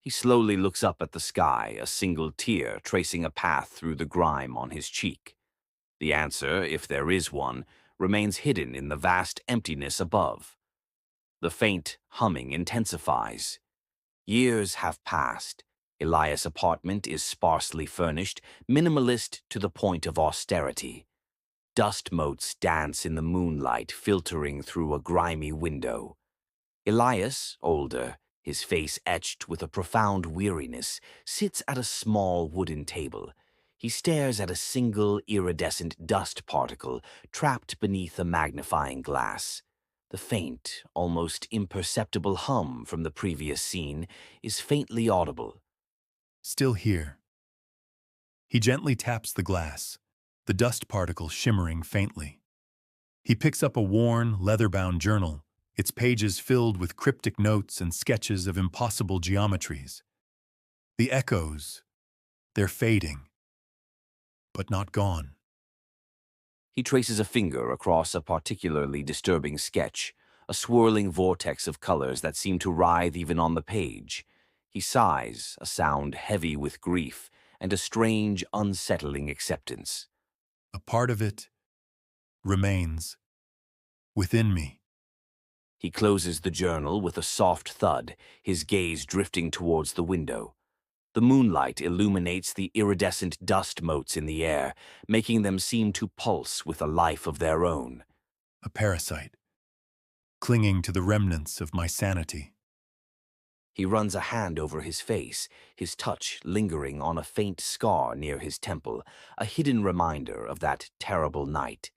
Speaker 1: He slowly looks up at the sky, a single tear tracing a path through the grime on his cheek. The answer, if there is one, remains hidden in the vast emptiness above. The faint humming intensifies. Years have passed. Elias' apartment is sparsely furnished, minimalist to the point of austerity. Dust motes dance in the moonlight, filtering through a grimy window. Elias, older, his face etched with a profound weariness, sits at a small wooden table. He stares at a single iridescent dust particle trapped beneath a magnifying glass. The faint, almost imperceptible hum from the previous scene is faintly audible.
Speaker 2: Still here. He gently taps the glass, the dust particle shimmering faintly. He picks up a worn, leather-bound journal, its pages filled with cryptic notes and sketches of impossible geometries. The echoes, they're fading, but not gone.
Speaker 1: He traces a finger across a particularly disturbing sketch, a swirling vortex of colors that seem to writhe even on the page. He sighs, a sound heavy with grief and a strange, unsettling acceptance.
Speaker 2: A part of it remains within me.
Speaker 1: He closes the journal with a soft thud, his gaze drifting towards the window. The moonlight illuminates the iridescent dust motes in the air, making them seem to pulse with a life of their own.
Speaker 2: A parasite, clinging to the remnants of my sanity.
Speaker 1: He runs a hand over his face, his touch lingering on a faint scar near his temple, a hidden reminder of that terrible night.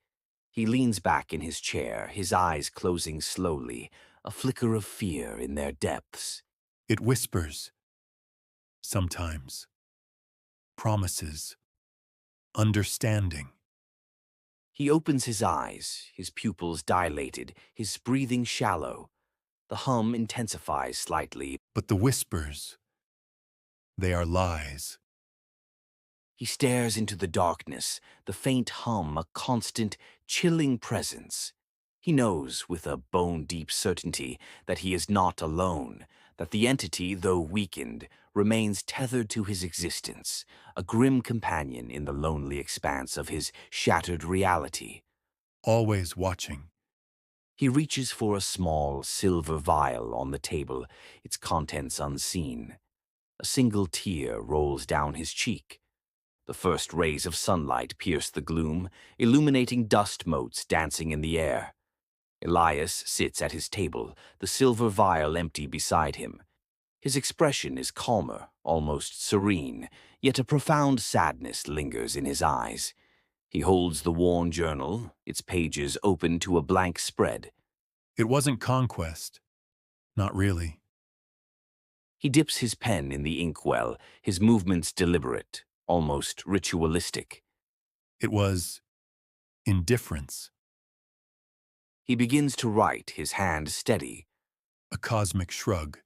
Speaker 1: He leans back in his chair, his eyes closing slowly, a flicker of fear in their depths.
Speaker 2: It whispers, sometimes, promises, understanding.
Speaker 1: He opens his eyes, his pupils dilated, his breathing shallow. The hum intensifies slightly.
Speaker 2: But the whispers, they are lies.
Speaker 1: He stares into the darkness, the faint hum a constant, chilling presence. He knows with a bone-deep certainty that he is not alone, that the entity, though weakened, remains tethered to his existence, a grim companion in the lonely expanse of his shattered reality.
Speaker 2: Always watching.
Speaker 1: He reaches for a small silver vial on the table, its contents unseen. A single tear rolls down his cheek. The first rays of sunlight pierce the gloom, illuminating dust motes dancing in the air. Elias sits at his table, the silver vial empty beside him. His expression is calmer, almost serene, yet a profound sadness lingers in his eyes. He holds the worn journal, its pages open to a blank spread.
Speaker 2: It wasn't conquest. Not really.
Speaker 1: He dips his pen in the inkwell, his movements deliberate, almost ritualistic.
Speaker 2: It was indifference,
Speaker 1: He begins to write, his hand steady.
Speaker 2: a cosmic shrug.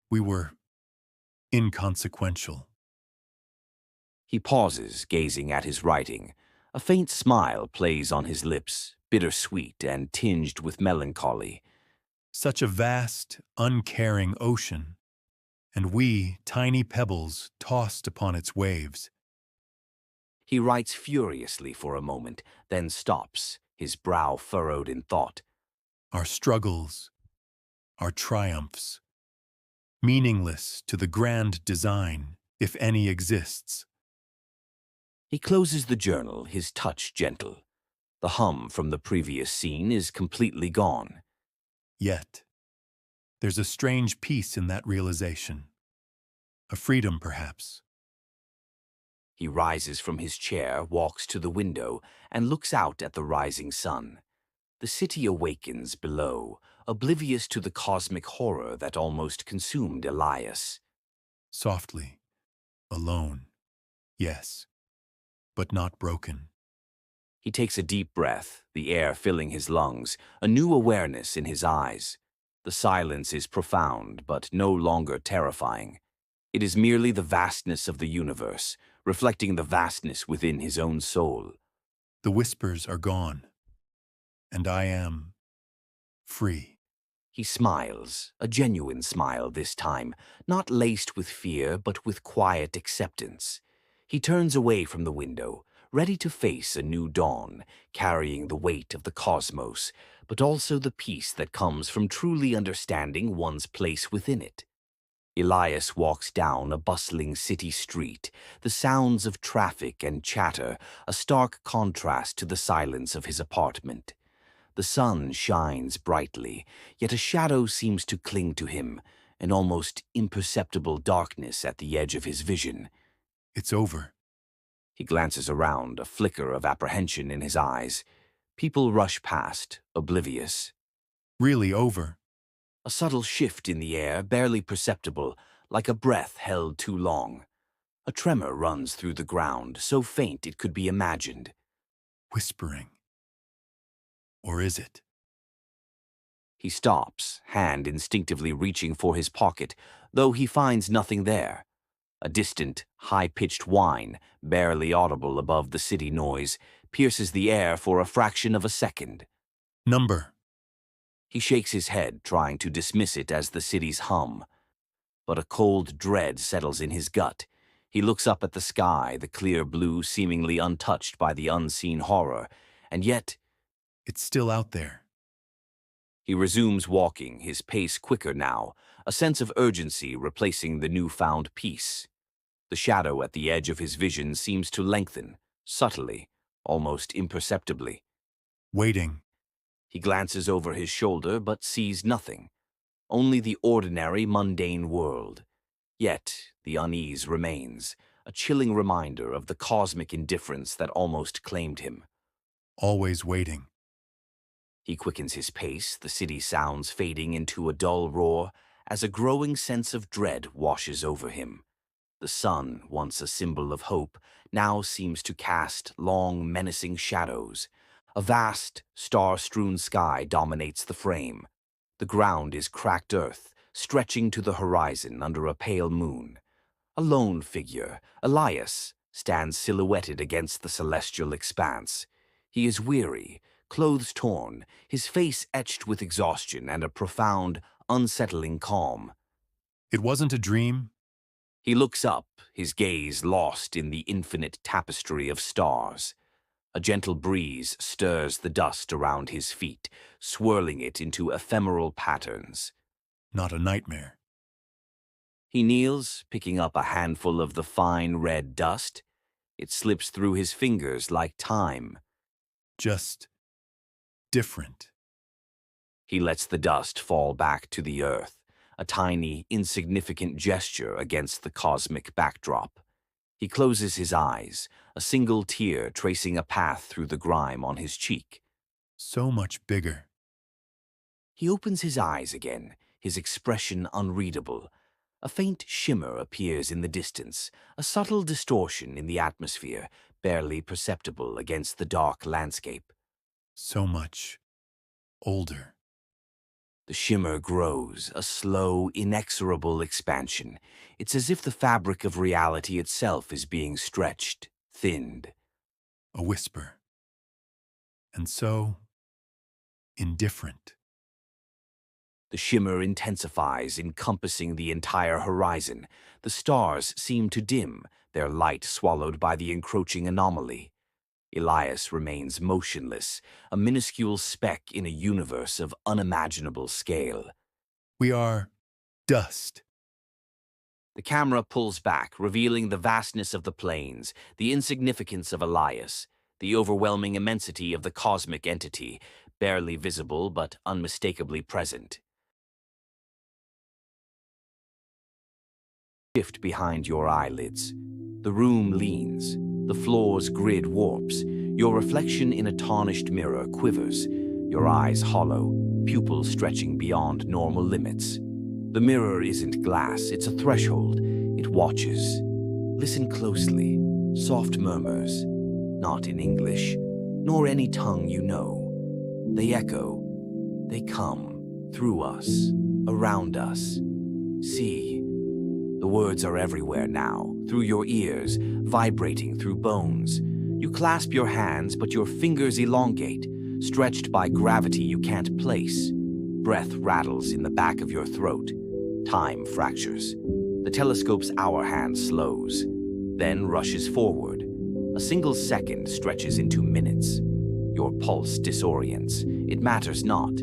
Speaker 2: We were inconsequential.
Speaker 1: He pauses, gazing at his writing. A faint smile plays on his lips, bittersweet and tinged with melancholy.
Speaker 2: Such a vast, uncaring ocean, and we, tiny pebbles, tossed upon its waves.
Speaker 1: He writes furiously for a moment, then stops, his brow furrowed in thought.
Speaker 2: Our struggles, our triumphs, meaningless to the grand design, if any exists.
Speaker 1: He closes the journal, his touch gentle. The hum from the previous scene is completely gone.
Speaker 2: Yet, there's a strange peace in that realization. A freedom, perhaps.
Speaker 1: He rises from his chair, walks to the window, and looks out at the rising sun. The city awakens below, oblivious to the cosmic horror that almost consumed Elias.
Speaker 2: Softly, alone, yes, but not broken.
Speaker 1: He takes a deep breath, the air filling his lungs, a new awareness in his eyes. The silence is profound, but no longer terrifying. It is merely the vastness of the universe, reflecting the vastness within his own soul.
Speaker 2: The whispers are gone, and I am free.
Speaker 1: He smiles, a genuine smile this time, not laced with fear, but with quiet acceptance. He turns away from the window, ready to face a new dawn, carrying the weight of the cosmos, but also the peace that comes from truly understanding one's place within it. Elias walks down a bustling city street, the sounds of traffic and chatter, a stark contrast to the silence of his apartment. The sun shines brightly, yet a shadow seems to cling to him, an almost imperceptible darkness at the edge of his vision.
Speaker 2: It's over.
Speaker 1: He glances around, a flicker of apprehension in his eyes. People rush past, oblivious.
Speaker 2: Really over.
Speaker 1: A subtle shift in the air, barely perceptible, like a breath held too long. A tremor runs through the ground, so faint it could be imagined.
Speaker 2: Whispering. Or is it?
Speaker 1: He stops, hand instinctively reaching for his pocket, though he finds nothing there. A distant, high-pitched whine, barely audible above the city noise, pierces the air for a fraction of a second.
Speaker 2: Number.
Speaker 1: He shakes his head, trying to dismiss it as the city's hum. But a cold dread settles in his gut. He looks up at the sky, the clear blue seemingly untouched by the unseen horror, and yet
Speaker 2: It's still out there.
Speaker 1: he resumes walking, his pace quicker now, a sense of urgency replacing the newfound peace. The shadow at the edge of his vision seems to lengthen, subtly, almost imperceptibly.
Speaker 2: Waiting.
Speaker 1: He glances over his shoulder but sees nothing, only the ordinary, mundane world. Yet the unease remains, a chilling reminder of the cosmic indifference that almost claimed him.
Speaker 2: Always waiting.
Speaker 1: He quickens his pace, the city sounds fading into a dull roar, as a growing sense of dread washes over him. The sun, once a symbol of hope, now seems to cast long, menacing shadows. A vast, star-strewn sky dominates the frame. The ground is cracked earth, stretching to the horizon under a pale moon. A lone figure, Elias, stands silhouetted against the celestial expanse. He is weary, clothes torn, his face etched with exhaustion and a profound, unsettling calm.
Speaker 2: It wasn't a dream.
Speaker 1: He looks up, his gaze lost in the infinite tapestry of stars. A gentle breeze stirs the dust around his feet, swirling it into ephemeral patterns.
Speaker 2: Not a nightmare.
Speaker 1: He kneels, picking up a handful of the fine red dust. It slips through his fingers like time.
Speaker 2: Just different.
Speaker 1: He lets the dust fall back to the earth, a tiny, insignificant gesture against the cosmic backdrop. He closes his eyes, a single tear tracing a path through the grime on his cheek.
Speaker 2: So much bigger.
Speaker 1: He opens his eyes again, his expression unreadable. A faint shimmer appears in the distance, a subtle distortion in the atmosphere, barely perceptible against the dark landscape.
Speaker 2: So much older.
Speaker 1: The shimmer grows, a slow, inexorable expansion. It's as if the fabric of reality itself is being stretched, thinned.
Speaker 2: A whisper. And so indifferent.
Speaker 1: The shimmer intensifies, encompassing the entire horizon. The stars seem to dim, their light swallowed by the encroaching anomaly. Elias remains motionless, a minuscule speck in a universe of unimaginable scale.
Speaker 2: We are dust.
Speaker 1: The camera pulls back, revealing the vastness of the plains, the insignificance of Elias, the overwhelming immensity of the cosmic entity, barely visible but unmistakably present. Shift behind your eyelids. The room leans. The floor's grid warps. Your reflection in a tarnished mirror quivers, your eyes hollow, pupils stretching beyond normal limits. The mirror isn't glass, it's a threshold. It watches. Listen closely. Soft murmurs. Not in English, nor any tongue you know. They echo. They come. Through us. Around us. See. The words are everywhere now, through your ears, vibrating through bones. You clasp your hands, but your fingers elongate, stretched by gravity you can't place. Breath rattles in the back of your throat. Time fractures. The telescope's hour hand slows, then rushes forward. A single second stretches into minutes. Your pulse disorients. It matters not.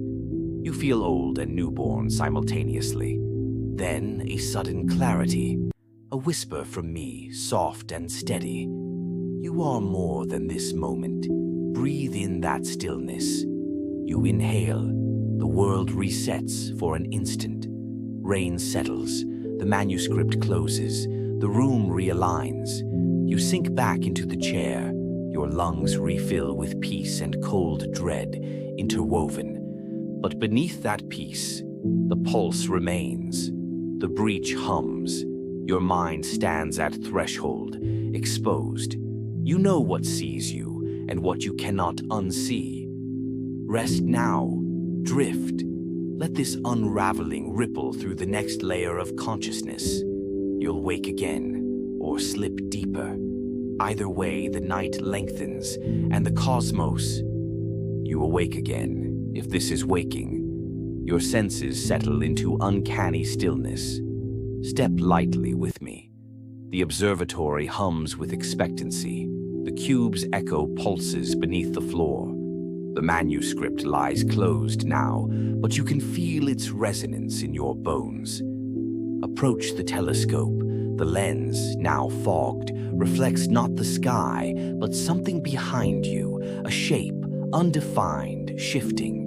Speaker 1: You feel old and newborn simultaneously. Then a sudden clarity, a whisper from me, soft and steady. You are more than this moment. Breathe in that stillness. You inhale. The world resets for an instant. Rain settles. The manuscript closes. The room realigns. You sink back into the chair. Your lungs refill with peace and cold dread, interwoven. But beneath that peace, the pulse remains. The breach hums. Your mind stands at threshold, exposed. You know what sees you and what you cannot unsee. Rest now. Drift. Let this unraveling ripple through the next layer of consciousness. You'll wake again, or slip deeper. Either way, the night lengthens, and the cosmos. You awake again, if this is waking. Your senses settle into uncanny stillness. Step lightly with me. The observatory hums with expectancy. The cube's echo pulses beneath the floor. The manuscript lies closed now, but you can feel its resonance in your bones. Approach the telescope. The lens, now fogged, reflects not the sky, but something behind you, a shape, undefined, shifting.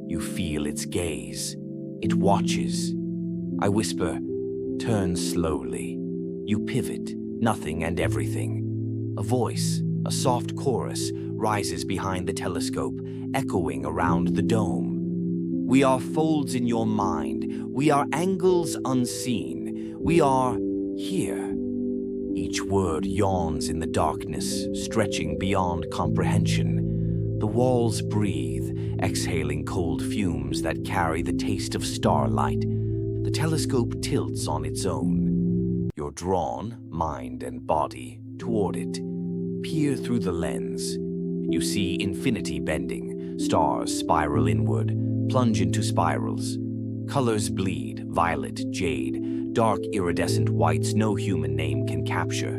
Speaker 1: You feel its gaze. It watches. I whisper, turn slowly. You pivot, nothing and everything. A voice, a soft chorus, rises behind the telescope, echoing around the dome. We are folds in your mind. We are angles unseen. We are here. Each word yawns in the darkness, stretching beyond comprehension. The walls breathe, exhaling cold fumes that carry the taste of starlight. The telescope tilts on its own. You're drawn, mind and body, toward it. Peer through the lens. You see infinity bending. Stars spiral inward, plunge into spirals. Colors bleed, violet, jade, dark iridescent whites no human name can capture.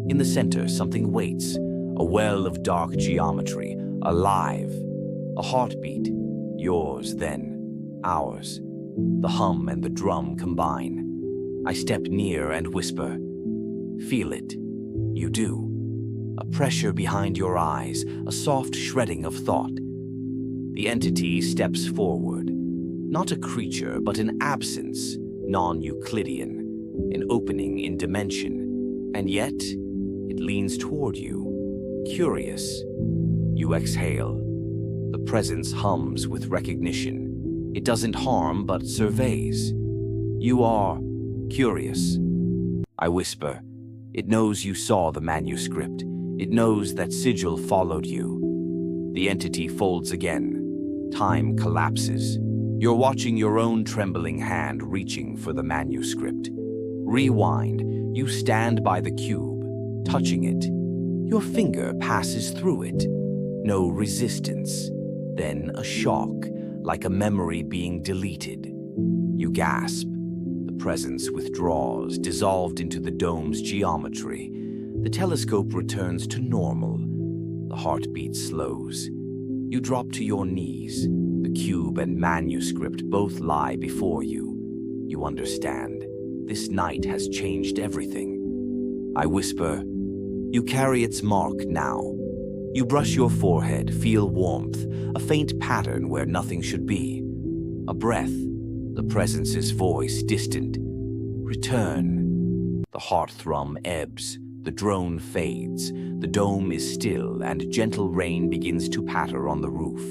Speaker 1: In the center, something waits. A well of dark geometry. Alive. A heartbeat. Yours, then. Ours. The hum and the drum combine. I step near and whisper, "Feel it." You do. A pressure behind your eyes, a soft shredding of thought. The entity steps forward. Not a creature, but an absence, non-Euclidean, an opening in dimension. And yet, it leans toward you, curious. You exhale. The presence hums with recognition. It doesn't harm, but surveys. You are curious. I whisper. It knows you saw the manuscript. It knows that sigil followed you. The entity folds again. Time collapses. You're watching your own trembling hand reaching for the manuscript. Rewind. You stand by the cube, touching it. Your finger passes through it. No resistance. Then a shock, like a memory being deleted. You gasp. The presence withdraws, dissolved into the dome's geometry. The telescope returns to normal. The heartbeat slows. You drop to your knees. The cube and manuscript both lie before you. You understand. This night has changed everything. I whisper, "You carry its mark now." You brush your forehead, feel warmth, a faint pattern where nothing should be. A breath, the presence's voice distant. Return. The heart thrum ebbs, the drone fades, the dome is still, and gentle rain begins to patter on the roof.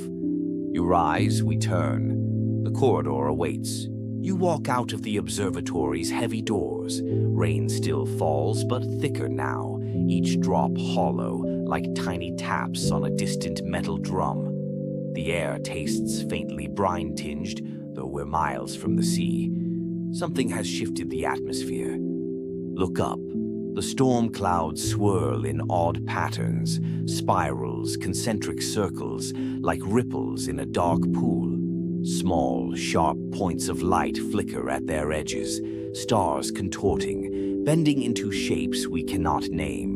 Speaker 1: You rise, we turn. The corridor awaits. You walk out of the observatory's heavy doors. Rain still falls, but thicker now, each drop hollow, like tiny taps on a distant metal drum. The air tastes faintly brine-tinged, though we're miles from the sea. Something has shifted the atmosphere. Look up. The storm clouds swirl in odd patterns, spirals, concentric circles, like ripples in a dark pool. Small, sharp points of light flicker at their edges, stars contorting, bending into shapes we cannot name.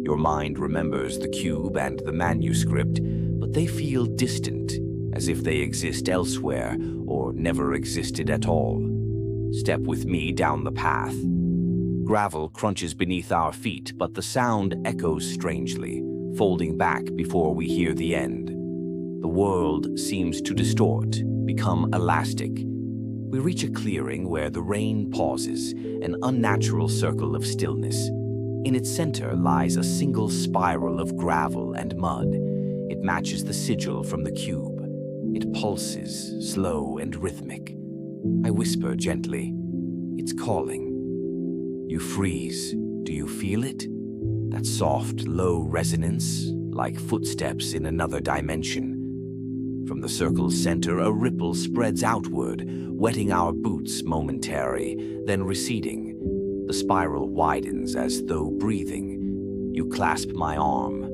Speaker 1: Your mind remembers the cube and the manuscript, but they feel distant, as if they exist elsewhere or never existed at all. Step with me down the path. Gravel crunches beneath our feet, but the sound echoes strangely, folding back before we hear the end. The world seems to distort, become elastic. We reach a clearing where the rain pauses, an unnatural circle of stillness. In its center lies a single spiral of gravel and mud. It matches the sigil from the cube. It pulses, slow and rhythmic. I whisper gently, "It's calling." You freeze. Do you feel it? That soft, low resonance, like footsteps in another dimension. From the circle's center, a ripple spreads outward, wetting our boots momentary, then receding. The spiral widens as though breathing. You clasp my arm.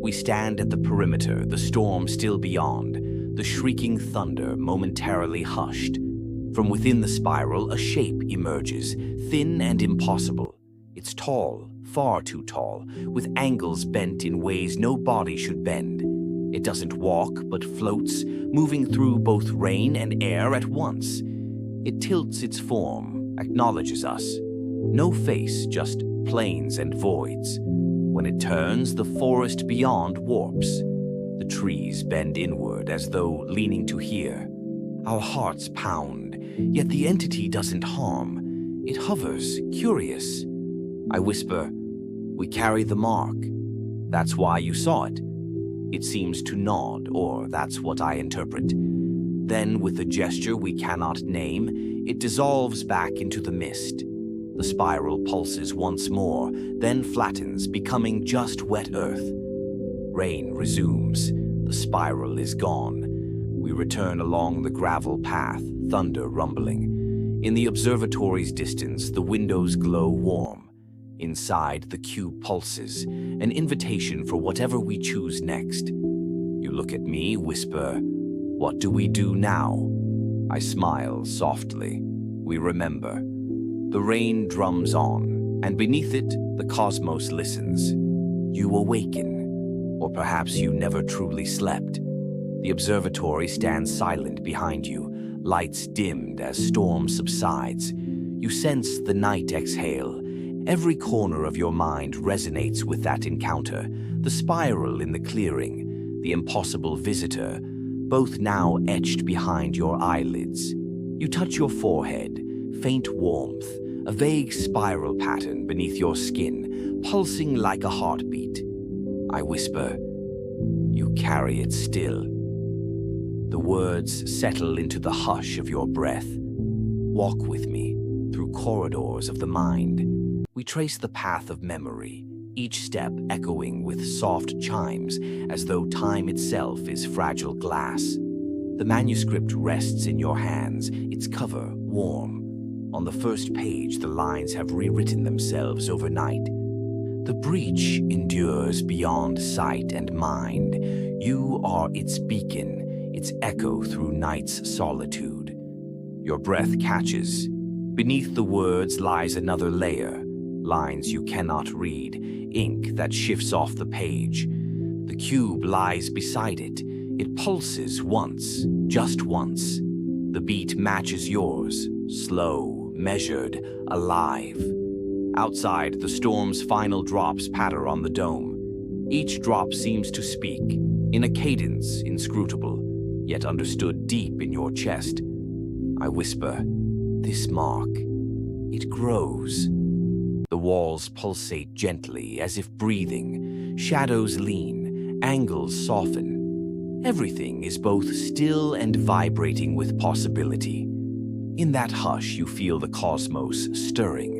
Speaker 1: We stand at the perimeter, the storm still beyond, the shrieking thunder momentarily hushed. From within the spiral, a shape emerges, thin and impossible. It's tall, far too tall, with angles bent in ways no body should bend. It doesn't walk, but floats, moving through both rain and air at once. It tilts its form, acknowledges us. No face, just plains and voids. When it turns, the forest beyond warps. The trees bend inward as though leaning to hear. Our hearts pound, yet the entity doesn't harm. It hovers, curious. I whisper, "We carry the mark. That's why you saw it." It seems to nod, or that's what I interpret. Then, with a gesture we cannot name, it dissolves back into the mist. The spiral pulses once more, then flattens, becoming just wet earth. Rain resumes. The spiral is gone. We return along the gravel path, thunder rumbling. In the observatory's distance, the windows glow warm. Inside, the cube pulses, an invitation for whatever we choose next. You look at me, whisper, "What do we do now?" I smile softly. We remember. The rain drums on, and beneath it, the cosmos listens. You awaken, or perhaps you never truly slept. The observatory stands silent behind you, lights dimmed as storm subsides. You sense the night exhale. Every corner of your mind resonates with that encounter. The spiral in the clearing, the impossible visitor, both now etched behind your eyelids. You touch your forehead, faint warmth, a vague spiral pattern beneath your skin, pulsing like a heartbeat. I whisper, "You carry it still." The words settle into the hush of your breath. Walk with me through corridors of the mind. We trace the path of memory, each step echoing with soft chimes as though time itself is fragile glass. The manuscript rests in your hands, its cover warm. On the first page, the lines have rewritten themselves overnight. The breach endures beyond sight and mind. You are its beacon, its echo through night's solitude. Your breath catches. Beneath the words lies another layer, lines you cannot read, ink that shifts off the page. The cube lies beside it. It pulses once, just once. The beat matches yours, slow, measured, alive. Outside, the storm's final drops patter on the dome. Each drop seems to speak, in a cadence inscrutable, yet understood deep in your chest. I whisper, "This mark, it grows." The walls pulsate gently, as if breathing. Shadows lean, angles soften. Everything is both still and vibrating with possibility. In that hush, you feel the cosmos stirring.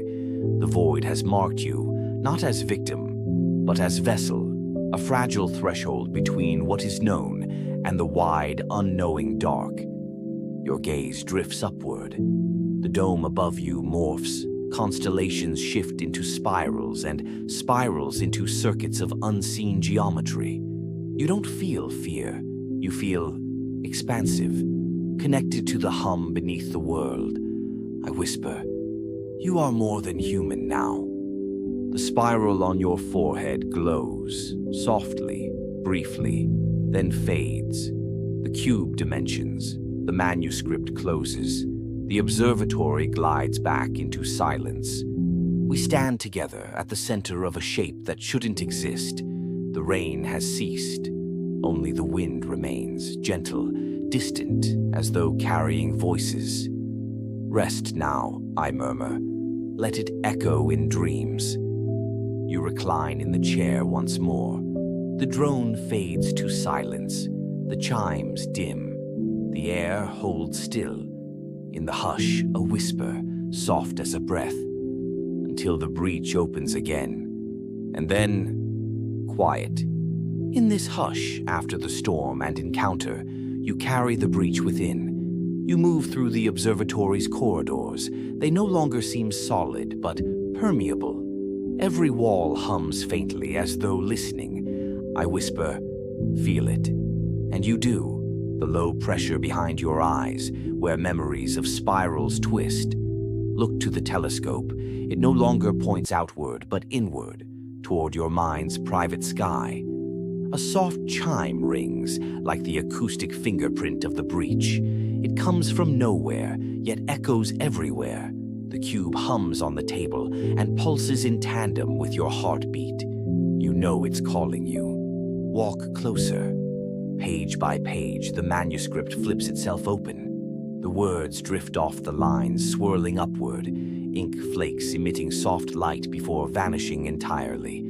Speaker 1: The void has marked you, not as victim, but as vessel, a fragile threshold between what is known and the wide, unknowing dark. Your gaze drifts upward. The dome above you morphs. Constellations shift into spirals, and spirals into circuits of unseen geometry. You don't feel fear. You feel expansive, connected to the hum beneath the world. I whisper, "You are more than human now." The spiral on your forehead glows, softly, briefly, then fades. The cube dimensions, the manuscript closes. The observatory glides back into silence. We stand together at the center of a shape that shouldn't exist. The rain has ceased. Only the wind remains, gentle, distant, as though carrying voices. "Rest now," I murmur. "Let it echo in dreams." You recline in the chair once more. The drone fades to silence. The chimes dim. The air holds still. In the hush, a whisper, soft as a breath, until the breach opens again. And then, quiet. In this hush, after the storm and encounter, you carry the breach within. You move through the observatory's corridors. They no longer seem solid, but permeable. Every wall hums faintly, as though listening. I whisper, "Feel it." And you do. The low pressure behind your eyes, where memories of spirals twist. Look to the telescope. It no longer points outward, but inward, toward your mind's private sky. A soft chime rings, like the acoustic fingerprint of the breach. It comes from nowhere, yet echoes everywhere. The cube hums on the table and pulses in tandem with your heartbeat. You know it's calling you. Walk closer. Page by page, the manuscript flips itself open. The words drift off the lines, swirling upward, ink flakes emitting soft light before vanishing entirely.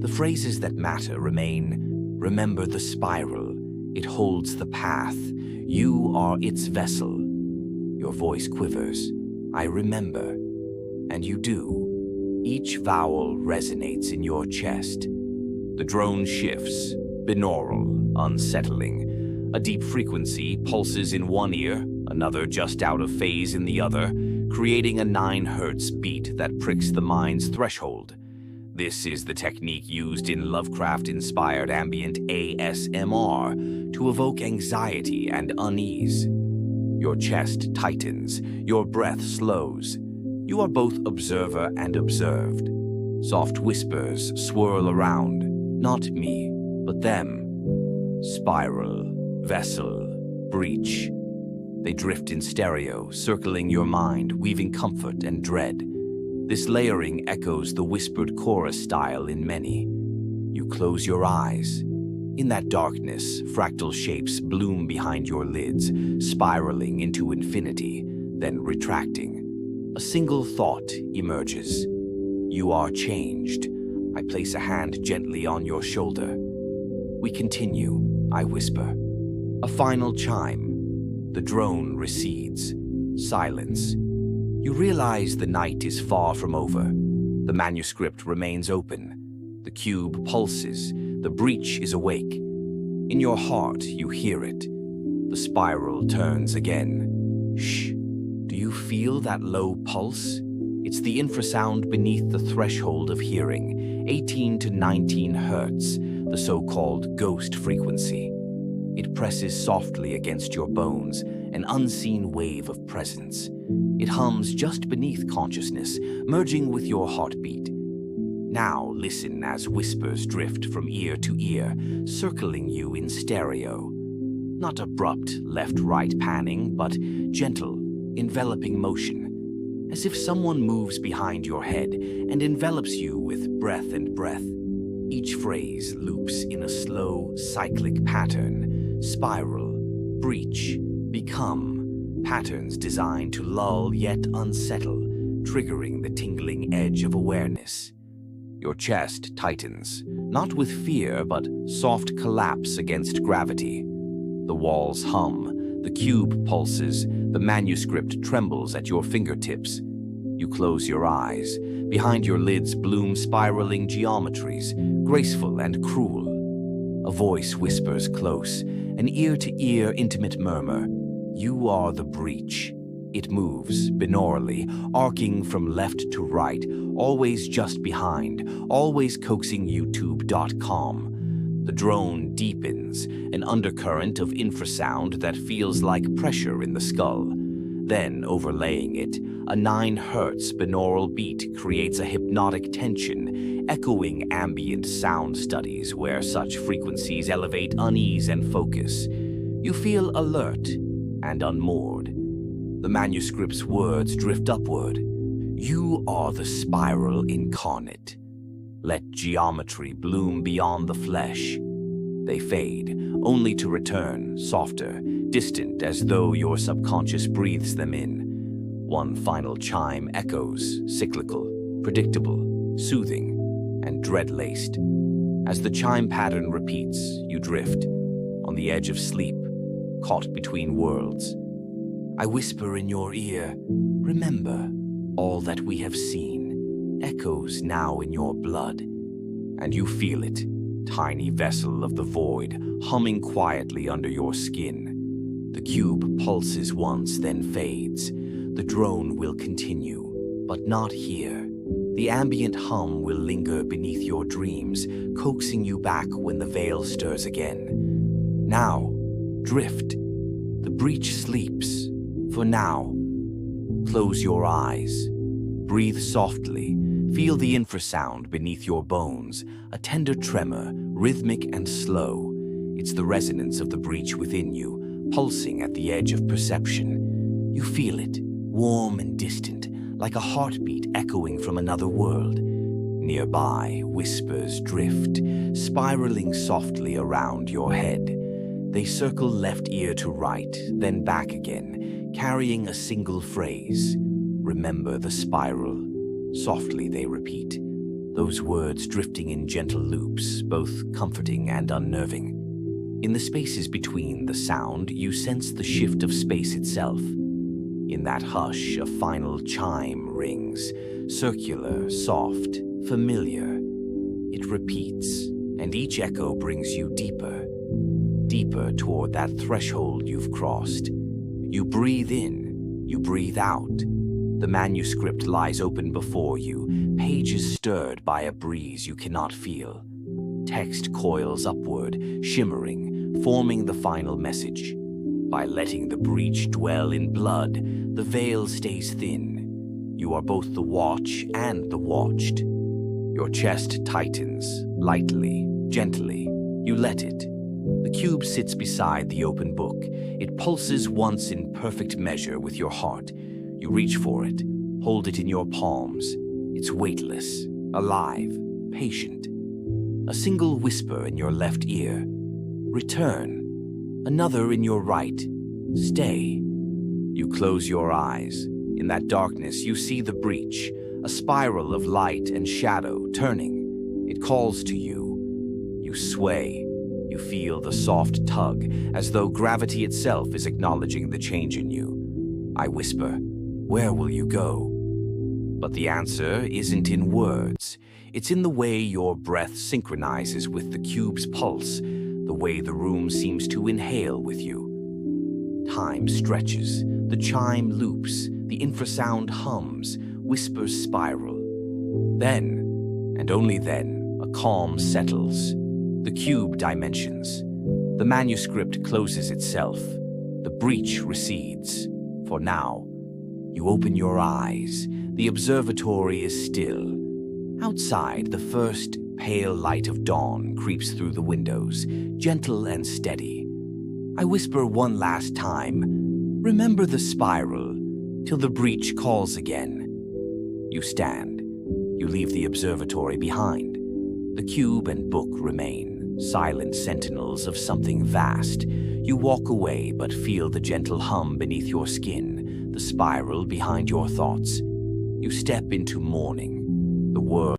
Speaker 1: The phrases that matter remain, "Remember the spiral. It holds the path. You are its vessel." Your voice quivers. I remember. And you do. Each vowel resonates in your chest. The drone shifts, binaural, unsettling. A deep frequency pulses in one ear, another just out of phase in the other, creating a 9 Hz beat that pricks the mind's threshold. This is the technique used in Lovecraft-inspired ambient ASMR to evoke anxiety and unease. Your chest tightens, your breath slows. You are both observer and observed. Soft whispers swirl around, not me, but them. Spiral, vessel, breach. They drift in stereo, circling your mind, weaving comfort and dread. This layering echoes the whispered chorus style in many. You close your eyes. In that darkness, fractal shapes bloom behind your lids, spiraling into infinity, then retracting. A single thought emerges. You are changed. I place a hand gently on your shoulder. We continue, I whisper. A final chime. The drone recedes. Silence. You realize the night is far from over. The manuscript remains open. The cube pulses. The breach is awake. In your heart, you hear it. The spiral turns again. Shh. Do you feel that low pulse? It's the infrasound beneath the threshold of hearing, 18 to 19 hertz, the so-called ghost frequency. It presses softly against your bones, an unseen wave of presence. It hums just beneath consciousness, merging with your heartbeat. Now listen as whispers drift from ear to ear, circling you in stereo. Not abrupt left-right panning, but gentle, enveloping motion, as if someone moves behind your head and envelops you with breath and breath. Each phrase loops in a slow, cyclic pattern: spiral, breach, become, patterns designed to lull yet unsettle, triggering the tingling edge of awareness. Your chest tightens, not with fear, but soft collapse against gravity. The walls hum, the cube pulses, the manuscript trembles at your fingertips. You close your eyes. Behind your lids bloom spiraling geometries, graceful and cruel. A voice whispers close, an ear-to-ear intimate murmur. You are the breach. It moves, binaurally, arcing from left to right, always just behind, always coaxing YouTube.com. The drone deepens, an undercurrent of infrasound that feels like pressure in the skull. Then, overlaying it, a 9 hertz binaural beat creates a hypnotic tension, echoing ambient sound studies where such frequencies elevate unease and focus. You feel alert and unmoored. The manuscript's words drift upward. You are the spiral incarnate. Let geometry bloom beyond the flesh. They fade, only to return, softer, distant, as though your subconscious breathes them in. One final chime echoes, cyclical, predictable, soothing, and dread-laced. As the chime pattern repeats, you drift, on the edge of sleep, caught between worlds. I whisper in your ear, remember, all that we have seen echoes now in your blood. And you feel it, tiny vessel of the void, humming quietly under your skin. The cube pulses once, then fades. The drone will continue, but not here. The ambient hum will linger beneath your dreams, coaxing you back when the veil stirs again. Now, drift. The breach sleeps. For now, close your eyes. Breathe softly. Feel the infrasound beneath your bones, a tender tremor, rhythmic and slow. It's the resonance of the breach within you, pulsing at the edge of perception. You feel it, warm and distant, like a heartbeat echoing from another world. Nearby, whispers drift, spiraling softly around your head. They circle left ear to right, then back again, carrying a single phrase. Remember the spiral. Softly they repeat, those words drifting in gentle loops, both comforting and unnerving. In the spaces between the sound, you sense the shift of space itself. In that hush, a final chime rings, circular, soft, familiar. It repeats, and each echo brings you deeper, deeper toward that threshold you've crossed. You breathe in, you breathe out. The manuscript lies open before you, pages stirred by a breeze you cannot feel. Text coils upward, shimmering, forming the final message. By letting the breach dwell in blood, the veil stays thin. You are both the watch and the watched. Your chest tightens, lightly, gently. You let it. The cube sits beside the open book. It pulses once in perfect measure with your heart. You reach for it, hold it in your palms. It's weightless, alive, patient. A single whisper in your left ear. Return. Another in your right. Stay. You close your eyes. In that darkness, you see the breach, a spiral of light and shadow turning. It calls to you. You sway. You feel the soft tug, as though gravity itself is acknowledging the change in you. I whisper, "Where will you go?" But the answer isn't in words. It's in the way your breath synchronizes with the cube's pulse, the way the room seems to inhale with you. Time stretches, the chime loops, the infrasound hums, whispers spiral. Then, and only then, a calm settles. The cube dimensions. The manuscript closes itself. The breach recedes. For now, you open your eyes. The observatory is still. Outside, the first pale light of dawn creeps through the windows, gentle and steady. I whisper one last time, "Remember the spiral, till the breach calls again." You stand. You leave the observatory behind. The cube and book remain, silent sentinels of something vast. You walk away but feel the gentle hum beneath your skin, the spiral behind your thoughts. You step into morning. The world